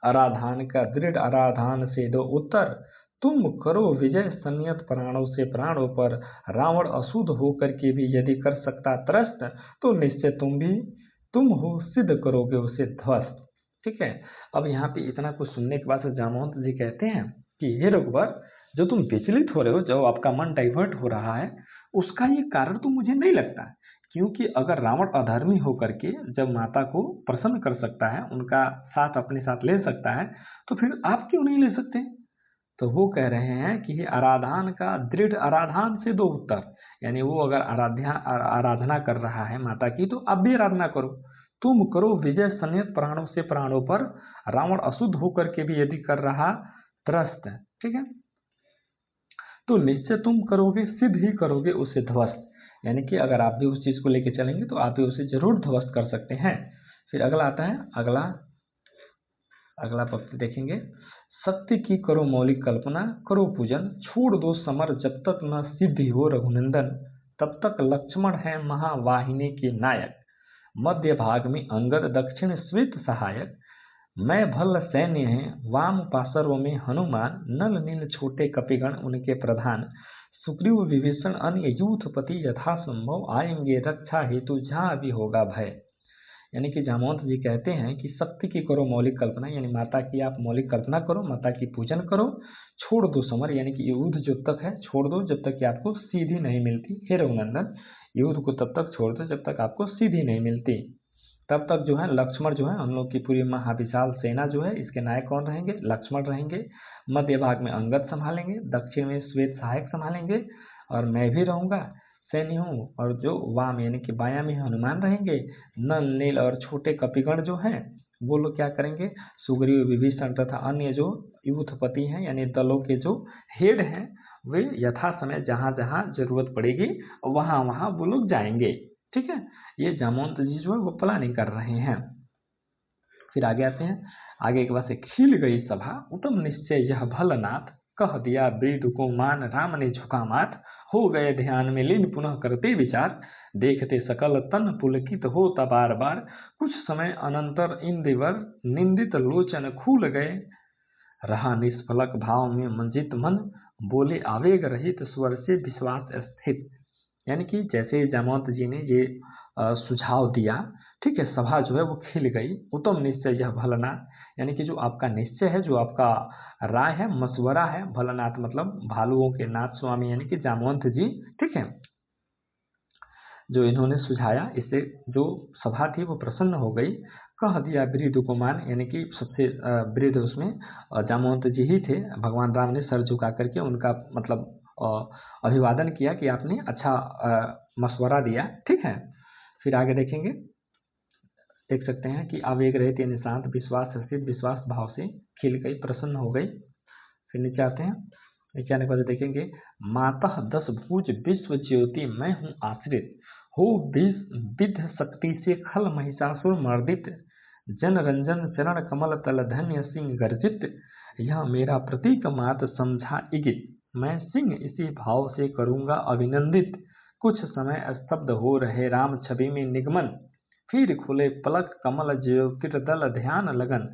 आराधान का दृढ़ आराधान से दो उत्तर, तुम करो विजय संयत प्राणों से प्राणों पर। रावण अशुद्ध होकर के भी यदि कर सकता त्रस्त, तो निश्चय तुम हो सिद्ध करोगे उसे ध्वस्त। ठीक है। अब यहाँ पे इतना कुछ सुनने के बाद जामवंत जी कहते हैं कि हे रघुवर, जो तुम विचलित हो रहे हो, जो आपका मन डाइवर्ट हो रहा है, उसका ये कारण तो मुझे नहीं लगता, क्योंकि अगर रावण अधर्मी होकर के जब माता को प्रसन्न कर सकता है, उनका साथ अपने साथ ले सकता है, तो फिर आप क्यों नहीं ले सकते? तो वो कह रहे हैं कि आराधन का दृढ़ आराधन से दो उत्तर, यानी वो अगर आराधना कर रहा है माता की, तो आप भी आराधना करो। तुम करो विजय सनियत प्राणों से प्राणों पर, रावण अशुद्ध होकर के भी यदि कर रहा त्रस्त, ठीक है, तो निश्चय तुम करोगे, सिद्ध ही करोगे उसे ध्वस्त। यानी कि अगर आप भी उस चीज को लेके चलेंगे तो आप भी उसे जरूर ध्वस्त कर सकते हैं। फिर अगला आता है, अगला पक्ति देखेंगे। सत्य की करो मौलिक कल्पना, करो पूजन, छोड़ दो समर जब तक न सिद्धि हो रघुनंदन, तब तक लक्ष्मण है महावाहिनी के नायक, मध्य भाग में अंगद, दक्षिण श्वेत सहायक, मैं भल्ल सैन्य है वाम पार्श्व में हनुमान, नल नील छोटे कपिगण उनके प्रधान, सुग्रीव विभीषण अन्य यूथपति यथासंभव, आएंगे रक्षा हेतु जहाँ भी होगा भय। यानी कि जामवंत जी कहते हैं कि सत्य की करो मौलिक कल्पना, यानी माता की आप मौलिक कल्पना करो, माता की पूजन करो, छोड़ दो समर, यानी कि युद्ध जब तक है छोड़ दो जब तक कि आपको सीधी नहीं मिलती, हे रघुनंदन युद्ध को तब तक छोड़ दो जब तक आपको सीधी नहीं मिलती। तब तक जो है लक्ष्मण जो है, हम लोग की पूरी महाविशाल सेना जो है, इसके नायक कौन रहेंगे? लक्ष्मण रहेंगे। मध्य भाग में अंगद संभालेंगे, दक्षिण में श्वेत सहायक संभालेंगे, और मैं भी रहूंगा सैन्य हूँ। और जो वाम यानी कि बायां में हनुमान रहेंगे, नल नील और छोटे कपिगण जो हैं वो लोग क्या करेंगे? सुग्रीव विभीषण तथा अन्य जो यूथपति हैं यानी दलों के जो हेड हैं, वे यथा समय जहां जहां जरूरत पड़ेगी वहां वहां वो लोग जाएंगे। ठीक है, ये जामवंत जी जो है वो प्लानिंग कर रहे हैं। फिर आगे आते हैं, आगे के बाद से खिल गई सभा, उत्तम निश्चय यह भलनाथ, कह दिया वृद्ध को मान, राम ने झुका माथ, हो गए ध्यान में लीन पुनः करते विचार, देखते सकल तन पुलकित होता बार बार, कुछ समय अनंतर इंदिवर निंदित लोचन खुल गए, रहा निष्फलक भाव में मंजित मन, बोले आवेग रहित स्वर से विश्वास स्थित। यानी कि जैसे जामवंत जी ने ये सुझाव दिया, ठीक है, सभा जो है वो खिल गई। उत्तम निश्चय यह भलनाथ, यानी कि जो आपका निश्चय है, जो आपका राय है, मशवरा है, भलनाथ मतलब भालुओं के नाथ स्वामी यानी कि जामवंत जी, ठीक है, जो इन्होंने सुझाया, इससे जो सभा थी वो प्रसन्न हो गई। कह दिया वृद्ध को मान, यानी कि सबसे वृद्ध उसमें जामवंत जी ही थे। भगवान राम ने सर झुका करके उनका मतलब अभिवादन किया कि आपने अच्छा मशवरा दिया। ठीक है, फिर आगे देखेंगे, देख सकते हैं कि आवेग रहित यानी शांत, विश्वास स्थित, विश्वास भाव से खिल गई, प्रसन्न हो गई। फिर नीचे आते हैं, नीचे आने के बाद देखेंगे, मातः 10 भुज विश्व ज्योति मैं हूँ आश्रित, हो विद्ध शक्ति से खल महिषासुर मर्दित, जन रंजन चरण कमल तल धन्य सिंह गर्जित, यह मेरा प्रतीक मात समझा इगित, मैं सिंह इसी भाव से करूंगा अभिनंदित, कुछ समय स्तब्ध हो रहे राम छवि में निगमन, फिर खुले पलक कमल ज्योतिर्दल ध्यान लगन,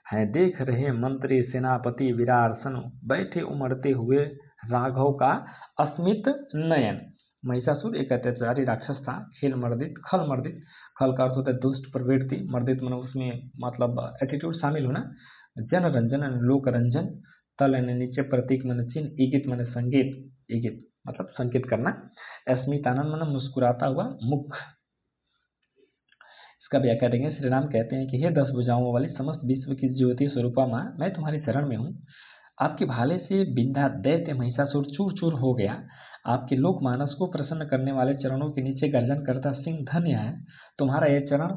है देख रहे मंत्री सेनापति विरासन, बैठे उमड़ते हुए राघव का अस्मित नयन। महिषासुर एक अत्याचारी राक्षस था, खेल मर्दित, खल मर्दित, खल का अर्थ होता है दुष्ट प्रवृत्ति, मर्दित मतलब उसमें मतलब एटीट्यूड शामिल होना, जन रंजन लोक रंजन, तल नीचे, प्रतीक मन चिन्ह, ईगित मन संगीत, ईगित मतलब संकेत करना, अस्मित आनंद मन मुस्कुराता हुआ मुख। इसका व्याख्या देंगे। श्री राम कहते हैं कि हे 10 भुजाओं वाली समस्त विश्व की ज्योति स्वरूपा माँ, मैं तुम्हारी शरण में हूँ। आपके भाले से बिंधा दैत्य महिषासुर चूर चूर हो गया। आपके लोक मानस को प्रसन्न करने वाले चरणों के नीचे गर्जन करता सिंह धन्य है। तुम्हारा यह चरण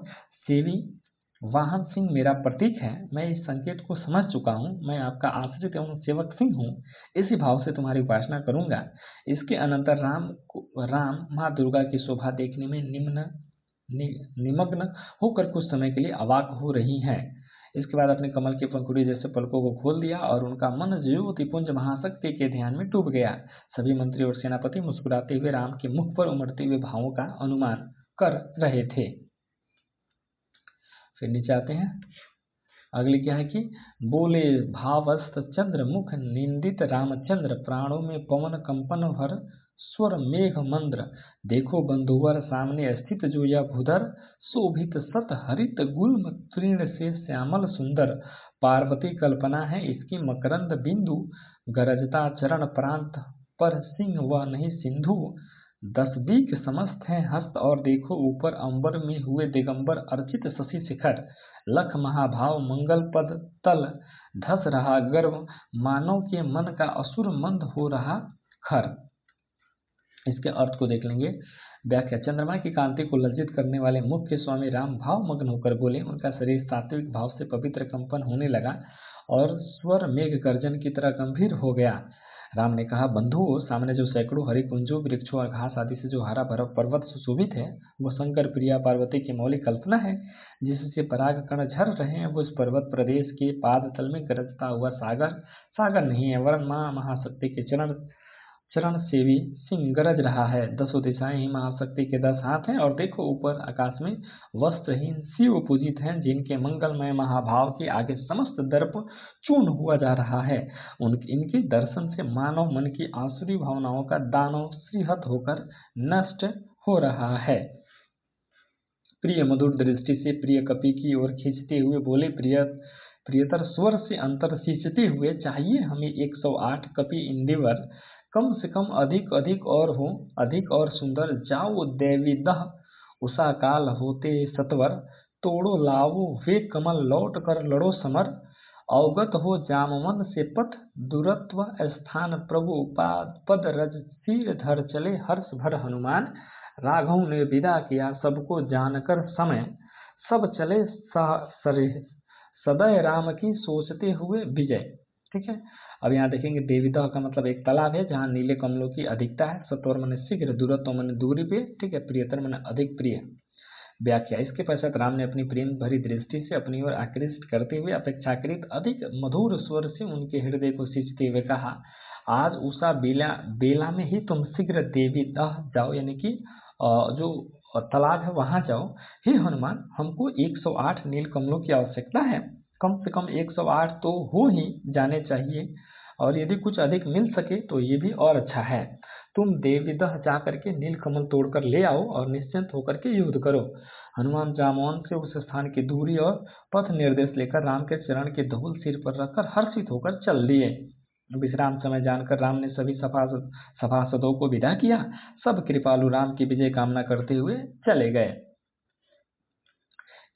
सेवी वाहन सिंह मेरा प्रतीक है। मैं इस संकेत को समझ चुका हूँ। मैं आपका आश्रित एवं सेवक सिंह हूँ। इसी भाव से तुम्हारी उपासना करूंगा। इसके अनंतर राम माँ दुर्गा की शोभा देखने में निमग्न होकर कुछ समय के लिए अवाक हो रही हैं। इसके बाद अपने कमल के पंखुड़ी जैसे पलकों को खोल दिया और उनका मन ज्योतिपुंज महाशक्ति के ध्यान में डूब गया। सभी मंत्री और सेनापति मुस्कुराते हुए राम के मुख पर उमड़ते हुए भावों का अनुमान कर रहे थे। फिर नीचे आते हैं, अगले क्या है कि बोले भावस्त चंद्र मुख निंदित रामचंद्र, प्राणों में पवन कंपन भर स्वर मेघ मंद्र, देखो बंधुवर सामने स्थित जो यह भूधर, शोभित सत हरित गुल्म तृण से श्यामल सुंदर, पार्वती कल्पना है इसकी मकरंद बिंदु, गरजता चरण प्रांत पर सिंह वह नहीं सिंधु, 10 बीक समस्त हैं हस्त और देखो ऊपर अंबर में हुए दिगंबर अर्चित शशि शिखर लख महाभाव मंगल पद तल धस रहा गर्व मानव के मन का असुर मंद हो रहा खर। इसके अर्थ को देख लेंगे। व्याख्या। चंद्रमा की कांति को लज्जित करने वाले मुख्य स्वामी राम भाव मग्न होकर बोले। उनका शरीर सात्विक भाव से पवित्र कंपन होने लगा और स्वर मेघ गर्जन की तरह गंभीर हो गया। राम ने कहा, बंधुओं, सामने जो सैकड़ों हरि कुंजों वृक्षों और घास आदि से जो हरा भरा पर्वत सुशोभित है, वो शंकर प्रिया पार्वती की मौलिक कल्पना है। जिससे पराग कण झर रहे हैं, वो इस पर्वत प्रदेश के पाद तल में गरजता हुआ सागर नहीं है, वरन मां महाशक्ति के चरण से भी सिंह गरज रहा है। 10 दिशाएं ही महाशक्ति के 10 हाथ हैं। और देखो ऊपर आकाश में वस्त्रहीन शिव पूजित हैं, जिनके मंगलमय महाभाव के आगे समस्त दर्प चूर्ण हुआ जा रहा है। इनके दर्शन से मानव मन की आसुरी भावनाओं का दानव श्रीहत होकर नष्ट हो रहा है। प्रिय मधुर दृष्टि से प्रिय कपि की ओर खींचते हुए बोले, प्रियतर स्वर से अंतर सींचते हुए, चाहिए हमें 108 कपि इंदिवर, कम से कम अधिक और सुंदर। जाओ देवी दह उषा काल होते सत्वर, तोड़ो लावो वे कमल लौट कर लड़ो समर। अवगत हो जामवन से पथ दूरत्व स्थान, प्रभु पद रज सिर धर चले हर्ष भर हनुमान। राघव ने विदा किया सबको जानकर समय, सब चले सदय राम की सोचते हुए विजय। ठीक है। अब यहाँ देखेंगे देवीदह का मतलब एक तालाब है जहाँ नीले कमलों की अधिकता है। सत्वर माने शीघ्र, दूरत्व माने दूरी पे, ठीक है, प्रियतर माने अधिक प्रिय। व्याख्या। इसके पश्चात राम ने अपनी प्रेम भरी दृष्टि से अपनी ओर आकृष्ट करते हुए अपेक्षाकृत अधिक मधुर स्वर से उनके हृदय को सींचते हुए कहा, आज उषा बेला में ही तुम शीघ्र देवीदह जाओ, यानी कि जो तालाब है वहां जाओ। हे हनुमान, हमको 108 नील कमलों की आवश्यकता है। कम से कम 108 तो हो ही जाने चाहिए, और यदि कुछ अधिक मिल सके तो ये भी और अच्छा है। तुम देवीदह जा करके नील कमल तोड़कर ले आओ और निश्चिंत होकर के युद्ध करो। हनुमान जामवन से उस स्थान की दूरी और पथ निर्देश लेकर राम के चरण के धूल सिर पर रखकर हर्षित होकर चल दिए। विश्राम समय जानकर राम ने सभी सभासदों को विदा किया। सब कृपालु राम की विजय कामना करते हुए चले गए।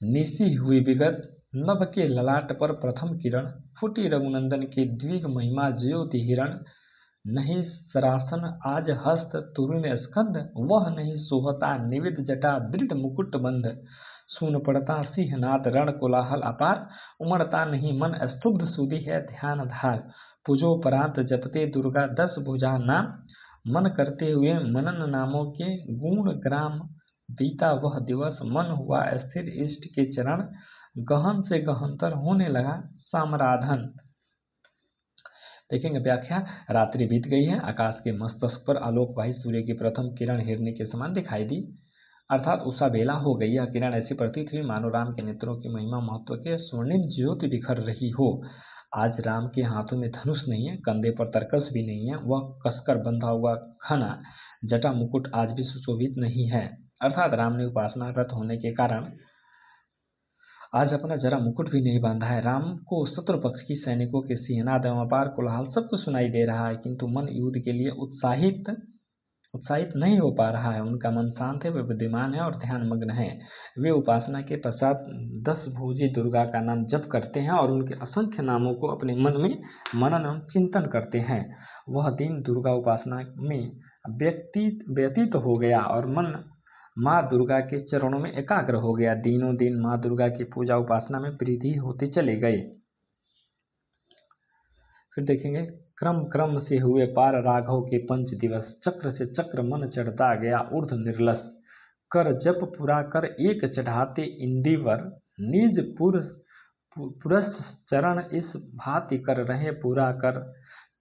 निशी हुई विगत नभ के ललाट पर प्रथम किरण, फूटी रघुनंदन के द्विग महिमा ज्योति हिरण। नहीं सरासन आज हस्त तुरुन स्कंद, वह नहीं सोहता निविद जटा दृढ़ मुकुट बंध। सुन पड़ता सिंहनाद रण कोलाहल अपार, उमड़ता नहीं मन स्तुब्ध सुधि है ध्यान धार। पूजो परांत जपते दुर्गा 10 भुजा नाम, मन करते हुए मनन नामों के गुण ग्राम। बीता वह दिवस मन हुआ स्थिर इष्ट के चरण, गहन से गहनतर होने लगा सामराधन। देखेंगे व्याख्या। रात्रि बीत गई है, आकाश के मस्तक पर आलोकवाही सूर्य की प्रथम किरण हिरनी के समान दिखाई दी, अर्थात उषा बेला हो गई। यह किरण ऐसी प्रतीत हुई मानो राम के नेत्रों की महिमा महत्व के स्वर्णिम ज्योति बिखर रही हो। आज राम के हाथों में धनुष नहीं है, कंधे पर तरकस भी नहीं है, वह कसकर बंधा हुआ घना जटा मुकुट आज भी सुशोभित नहीं है, अर्थात राम ने उपासना रत होने के कारण आज अपना जरा मुकुट भी नहीं बांधा है। राम को शत्रु पक्ष की सैनिकों के सिंहनाद एवं अपार कोलाहल सब कुछ सुनाई दे रहा है, किंतु मन युद्ध के लिए उत्साहित नहीं हो पा रहा है। उनका मन शांत है, वे बुद्धिमान है और ध्यान मग्न है। वे उपासना के पश्चात 10 भुजी दुर्गा का नाम जप करते हैं और उनके असंख्य नामों को अपने मन में मनन एवं चिंतन करते हैं। वह दिन दुर्गा उपासना में व्यतीत हो गया और मन माँ दुर्गा के चरणों में एकाग्र हो गया। दिनों दिन माँ दुर्गा की पूजा उपासना में वृद्धि होते चले गए। फिर देखेंगे क्रम से हुए पार राघव के 5 दिवस, चक्र से चक्र मन चढ़ता गया ऊर्ध्व निर्लस। कर जप पूरा कर एक चढ़ाते इंदिवर, निज पुरस्थ चरण इस भांति कर रहे पूरा कर।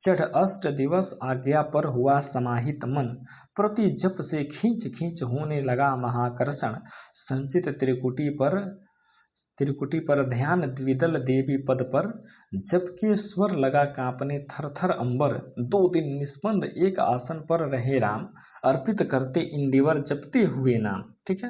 चढ़ 8 दिवस आज्ञा पर हुआ समाहित मन, प्रति जप से खींच होने लगा महाकर्षण। संचित त्रिकुटी पर ध्यान द्विदल देवी पद पर, जबकि स्वर लगा कांपने थर थर अंबर। 2 दिन निस्पंद एक आसन पर रहे राम, अर्पित करते इंदिवर जपते हुए नाम। ठीक है।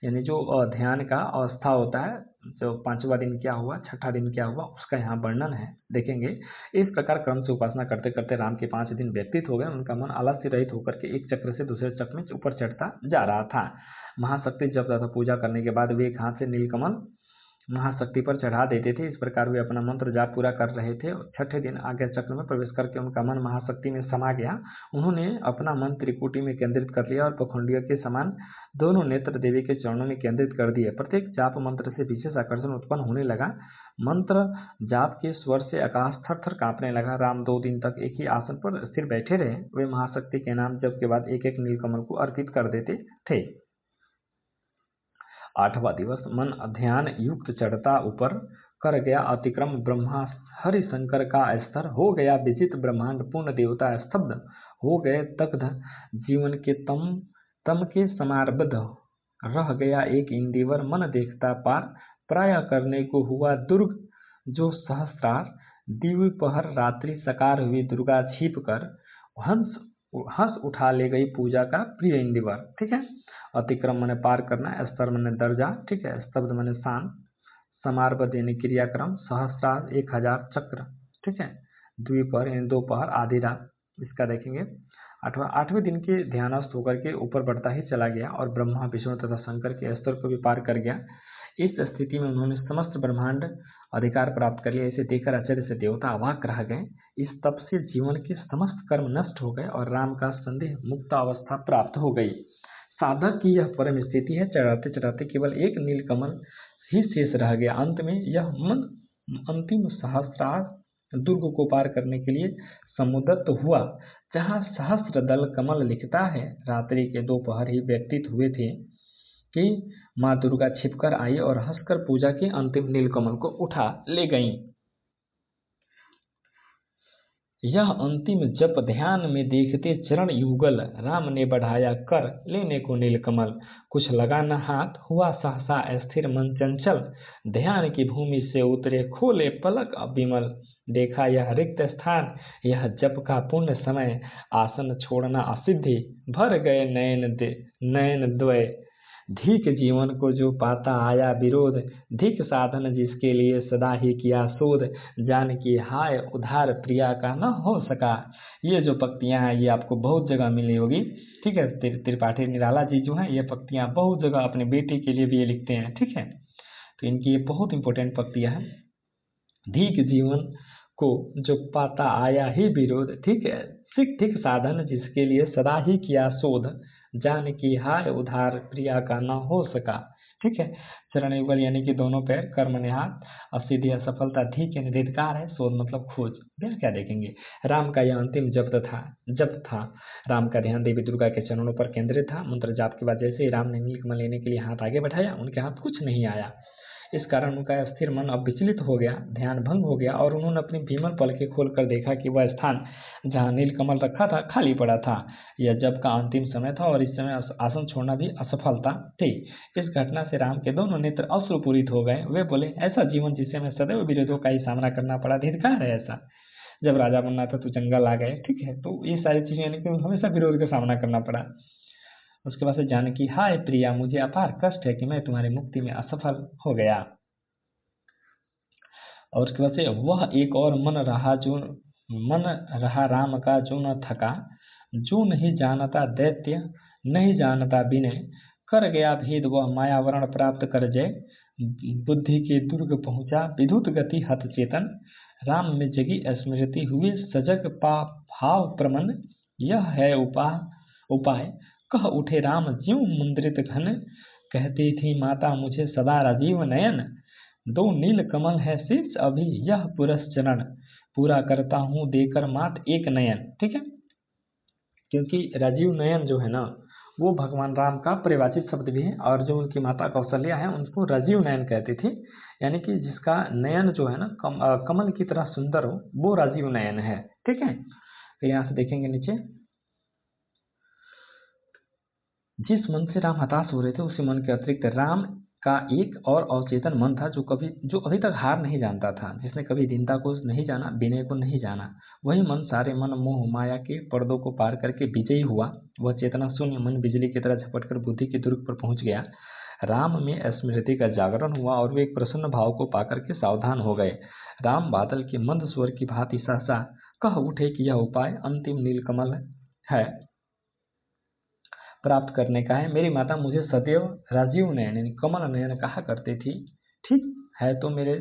यानी जो ध्यान का अवस्था होता है, जो 5वां दिन क्या हुआ, 6ठा दिन क्या हुआ, उसका यहाँ वर्णन है, देखेंगे। इस प्रकार क्रम से उपासना करते करते राम के 5 दिन व्यतीत हो गए। उनका मन आलस्य रहित होकर के एक चक्र से दूसरे चक्र में ऊपर चढ़ता जा रहा था। महाशक्ति जप तथा पूजा करने के बाद वे एक हाथ से नीलकमल महाशक्ति पर चढ़ा देते थे। इस प्रकार वे अपना मंत्र जाप पूरा कर रहे थे। 6ठे दिन आज्ञा चक्र में प्रवेश करके उनका मन महाशक्ति में समा गया। उन्होंने अपना मन त्रिकुटी में केंद्रित कर लिया और पखंडियों के समान दोनों नेत्र देवी के चरणों में केंद्रित कर दिए। प्रत्येक जाप मंत्र से विशेष आकर्षण उत्पन्न होने लगा। मंत्र जाप के स्वर से आकाश थर थर कांपने लगा। राम 2 दिन तक एक ही आसन पर स्थिर बैठे रहे। वे महाशक्ति के नाम जप के बाद एक एक नीलकमल को अर्पित कर देते थे। 8वां दिवस मन ध्यान युक्त चढ़ता ऊपर कर गया। अतिक्रम ब्रह्मा हरिशंकर का स्तर हो गया विजित। ब्रह्मांड पूर्ण देवता स्तब्ध हो गए। दग्ध जीवन के तम के समारब्ध रह गया एक इंदिवर। मन देखता पार प्राय करने को हुआ दुर्ग जो सहस्रार। द्विपहर रात्रि सकार हुई दुर्गा छिप कर हंस उठा ले गई पूजा का प्रिय इंदिवर। ठीक है। अतिक्रम मैंने पार करना, स्तर मैंने दर्जा, ठीक है, स्तब्ध मैंने शान, समारबद्ध यानी क्रियाक्रम, सहस्रार 1000 चक्र, ठीक है, द्विपहर यानी दोपहर, आधी रात, इसका देखेंगे। 8वें दिन के ध्यानस्थ होकर के ऊपर बढ़ता ही चला गया और ब्रह्मा विष्णु तथा शंकर के स्तर को भी पार कर गया। इस स्थिति में उन्होंने समस्त ब्रह्मांड अधिकार प्राप्त कर लिया। इसे देखकर आश्चर्य से देवता अवाक रह गए। इस तप से जीवन के समस्त कर्म नष्ट हो गए और राम का संदेह मुक्त अवस्था प्राप्त हो गई। साधक की यह परम स्थिति है। चढ़ाते चढ़ाते केवल एक नीलकमल ही शेष रह गया। अंत में यह मन अंतिम सहस्रार दुर्ग को पार करने के लिए समुद्रत हुआ, जहाँ सहस्र दल कमल लिखता है। रात्रि के दोपहर ही व्यतीत हुए थे कि माँ दुर्गा छिपकर आई और हंसकर पूजा के अंतिम नीलकमल को उठा ले गईं। यह अंतिम जप ध्यान में देखते चरण युगल राम ने बढ़ाया कर लेने को नीलकमल। कुछ लगा न हाथ हुआ सहसा स्थिर मन चंचल। ध्यान की भूमि से उतरे खोले पलक विमल। देखा यह रिक्त स्थान यह जप का पुण्य समय। आसन छोड़ना असिद्धि भर गए नयन द्वय। धिक जीवन को जो पाता आया विरोध। धिक साधन जिसके लिए सदा ही किया शोध। जान की हाय उधार प्रिया का न हो सका। ये जो पंक्तियां हैं ये आपको बहुत जगह मिली होगी। ठीक है, त्रिपाठी निराला जी जो हैं ये पंक्तियां बहुत जगह अपने बेटे के लिए भी ये लिखते हैं। ठीक है, तो इनकी ये बहुत इंपॉर्टेंट पंक्तियां हैं। धिक जीवन को जो पाता आया ही विरोध। ठीक है, ठीक साधन जिसके लिए सदा ही किया शोध। जान की हाय उधार प्रिया का न हो सका। ठीक है, चरण युगल यानी कि दोनों पैर, कर्म ने हाथ, असिद्धि असफलता, धिक यानी धिक्कार है, शोध मतलब खोज। क्या देखेंगे, राम का यह अंतिम जप था। राम का ध्यान देवी दुर्गा के चरणों पर केंद्रित था। मंत्र जाप के बाद जैसे ही राम ने नीलकमल लेने के लिए हाथ आगे बढ़ाया उनके हाथ कुछ नहीं आया। इस कारण उनका स्थिर मन अब विचलित हो गया, ध्यान भंग हो गया और उन्होंने अपनी भीमल पलकें खोलकर देखा कि वह स्थान जहाँ नीलकमल रखा था खाली पड़ा था। यह जप का अंतिम समय था और इस समय आसन छोड़ना भी असफलता थी। इस घटना से राम के दोनों नेत्र अश्रुपूरित हो गए। वे बोले, ऐसा जीवन जिससे मैं सदैव विरोधों का ही सामना करना पड़ा, धिक्कार है ऐसा। जब राजा बनना था तो जंगल आ गए। ठीक है, तो ये सारी चीजें यानी कि हमेशा विरोध का सामना करना पड़ा। उसके बाद से जानकी, हाय प्रिया, मुझे अपार कष्ट है कि मैं तुम्हारी मुक्ति में असफल हो गया। और उसके बाद से वह एक और मन रहा राम का जो न थका। जो नहीं जानता दैत्य नहीं जानता विनय। कर गया भेद वह मायावरण प्राप्त कर जय। बुद्धि के दुर्ग पहुंचा विद्युत गति हत चेतन। राम में जगी स्मृति हुए सजग भाव प्रमन। यह है उपाय कह उठे राम ज्यों मुद्रित घन। कहती थी माता मुझे सदा राजीव नयन। 2 नील कमल है शीर्ष अभी यह पुरस्चरण। पूरा करता हूँ देकर मात एक नयन। ठीक है, क्योंकि राजीव नयन जो है ना वो भगवान राम का परिभाषित शब्द भी है और जो उनकी माता कौशल्या है उनको राजीव नयन कहती थी। यानी कि जिसका नयन जो है ना कमल की तरह सुंदर हो वो राजीव नयन है। ठीक है, तो यहाँ से देखेंगे नीचे, जिस मन से राम हताश हो रहे थे उसी मन के अतिरिक्त राम का एक और अवचेतन मन था जो अभी तक हार नहीं जानता था, जिसने कभी दीनता को नहीं जाना, विनय को नहीं जाना। वही मन सारे मन मोह माया के पर्दों को पार करके विजयी हुआ। वह चेतना शून्य मन बिजली की तरह झपटकर बुद्धि के दुर्ग पर पहुंच गया। राम में स्मृति का जागरण हुआ और वे एक प्रसन्न भाव को पाकर के सावधान हो गए। राम बादल के मंद स्वर की भांति सहसा कह उठे कि यह उपाय अंतिम नीलकमल है प्राप्त करने का है। मेरी माता मुझे सदैव राजीव नयन यानी कमल नयन कहा करती थी। ठीक है, तो मेरे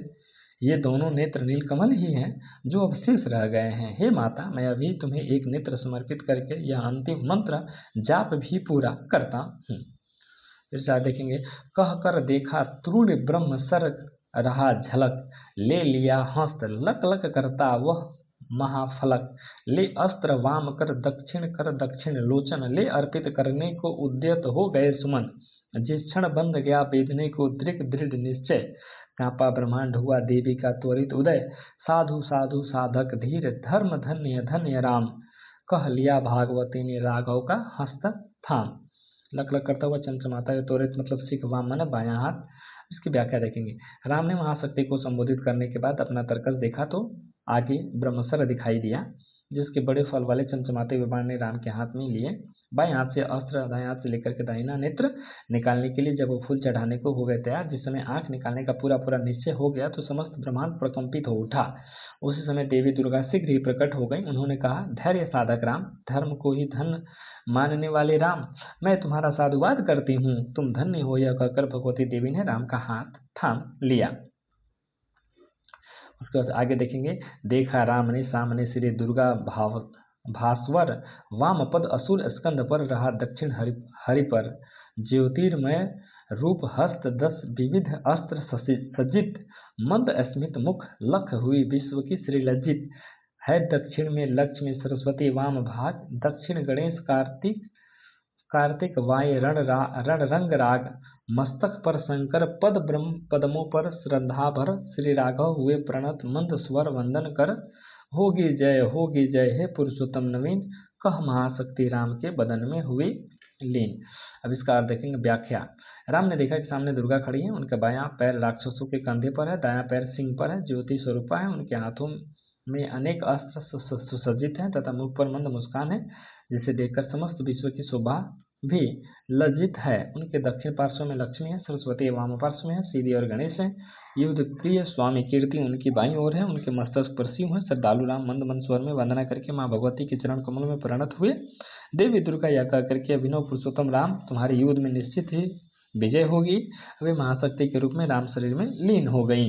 ये दोनों नेत्र नीलकमल ही हैं जो अब शेष रह गए हैं। हे माता, मैं अभी तुम्हें एक नेत्र समर्पित करके यह अंतिम मंत्र जाप भी पूरा करता हूँ। फिर देखेंगे, कह कर देखा त्रूण ब्रह्म सर रहा झलक, ले लिया हस्त लक लक करता वह महाफलक, ले अस्त्र वाम कर दक्षिण लोचन, ले अर्पित करने को उद्यत हो गए सुमन, जिस क्षण बंध गया वेदने को दृढ़ निश्चय, कांपा ब्रह्मांड हुआ देवी का त्वरित उदय, साधु साधु साधक धीर धर्म धन्य धन्य राम, कह लिया भागवती ने राघव का हस्त थाम। लक लक करता हुआ चंद्रमाता का त्वरित मतलब सिख वाम माने बायां हाथ। इसकी व्याख्या देखेंगे। राम ने महाशक्ति को संबोधित करने के बाद अपना तरकस देखा तो आगे ब्रह्मसर दिखाई दिया, जिसके बड़े फल वाले चमचमाते हुए बाण ने राम के हाथ में लिए। बाएं हाथ से अस्त्र, दाएं हाथ से लेकर के दाहिना नेत्र निकालने के लिए जब वो फूल चढ़ाने को हो गए तैयार, जिस समय आंख निकालने का पूरा निश्चय हो गया तो समस्त ब्रह्मांड प्रकंपित हो उठा। उसी समय देवी दुर्गा शीघ्र ही प्रकट हो गई। उन्होंने कहा, धैर्य साधक राम, धर्म को ही धन मानने वाले राम, मैं तुम्हारा साधुवाद करती हूँ, तुम धन्य हो। यह कहकर भगवती देवी ने राम का हाथ थाम लिया। उसके बाद आगे देखेंगे, देखा राम ने सामने श्री दुर्गा भास्वर, वाम पद असुर स्कंद पर रहा दक्षिण हरि पर, ज्योतिर्मय रूप हस्त 10 विविध अस्त्र सज्जित, मंद स्मित मुख लख हुई विश्व की श्री लज्जित, है दक्षिण में लक्ष्मी सरस्वती वाम भाग, दक्षिण गणेश कार्तिक वाय रण रंग राग, मस्तक पर शंकर पद ब्रह्म पदमों पर श्रद्धा भर, श्री राघव हुए प्रणत मंद स्वर वंदन कर, होगी जय हे पुरुषोत्तम नवीन, कह महाशक्ति राम के बदन में हुई लीन। अब इसका अर्थ देखेंगे। व्याख्या। राम ने देखा कि सामने दुर्गा खड़ी है, उनका बायां पैर राक्षसों के कंधे पर है, दायां पैर सिंह पर है, ज्योति स्वरूपा है, उनके हाथों में अनेक अस्त्र सुसज्जित हैं तथा मुख पर मंद मुस्कान है, जिसे देखकर समस्त विश्व की शोभा भी लज्जित है। उनके दक्षिण पार्श्व में लक्ष्मी है, सरस्वती वाम पार्श्व में है, सीधी और गणेश है। युद्ध प्रिय स्वामी कीर्ति उनकी बाईं ओर है, उनके मस्तक पर सिंह है। श्रद्धालु राम मंद स्वर में वंदना करके मां भगवती के चरण कमल में परिणत हुए। देवी दुर्गा यह कह करके, अभिनव पुरुषोत्तम राम, तुम्हारे युद्ध में निश्चित ही विजय होगी। वे महाशक्ति के रूप में राम शरीर में लीन हो गई।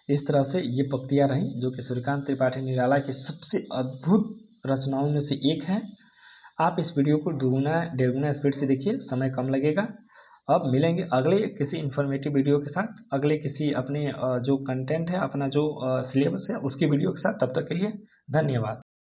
इस तरह से ये पंक्तियां रही, जो कि सूर्यकांत त्रिपाठी निराला की सबसे अद्भुत रचनाओं में से एक है। आप इस वीडियो को डेढ़ गुना स्पीड से देखिए, समय कम लगेगा। अब मिलेंगे अगले किसी इन्फॉर्मेटिव वीडियो के साथ, अगले किसी अपने जो कंटेंट है, अपना जो सिलेबस है, उसकी वीडियो के साथ। तब तक के लिए धन्यवाद।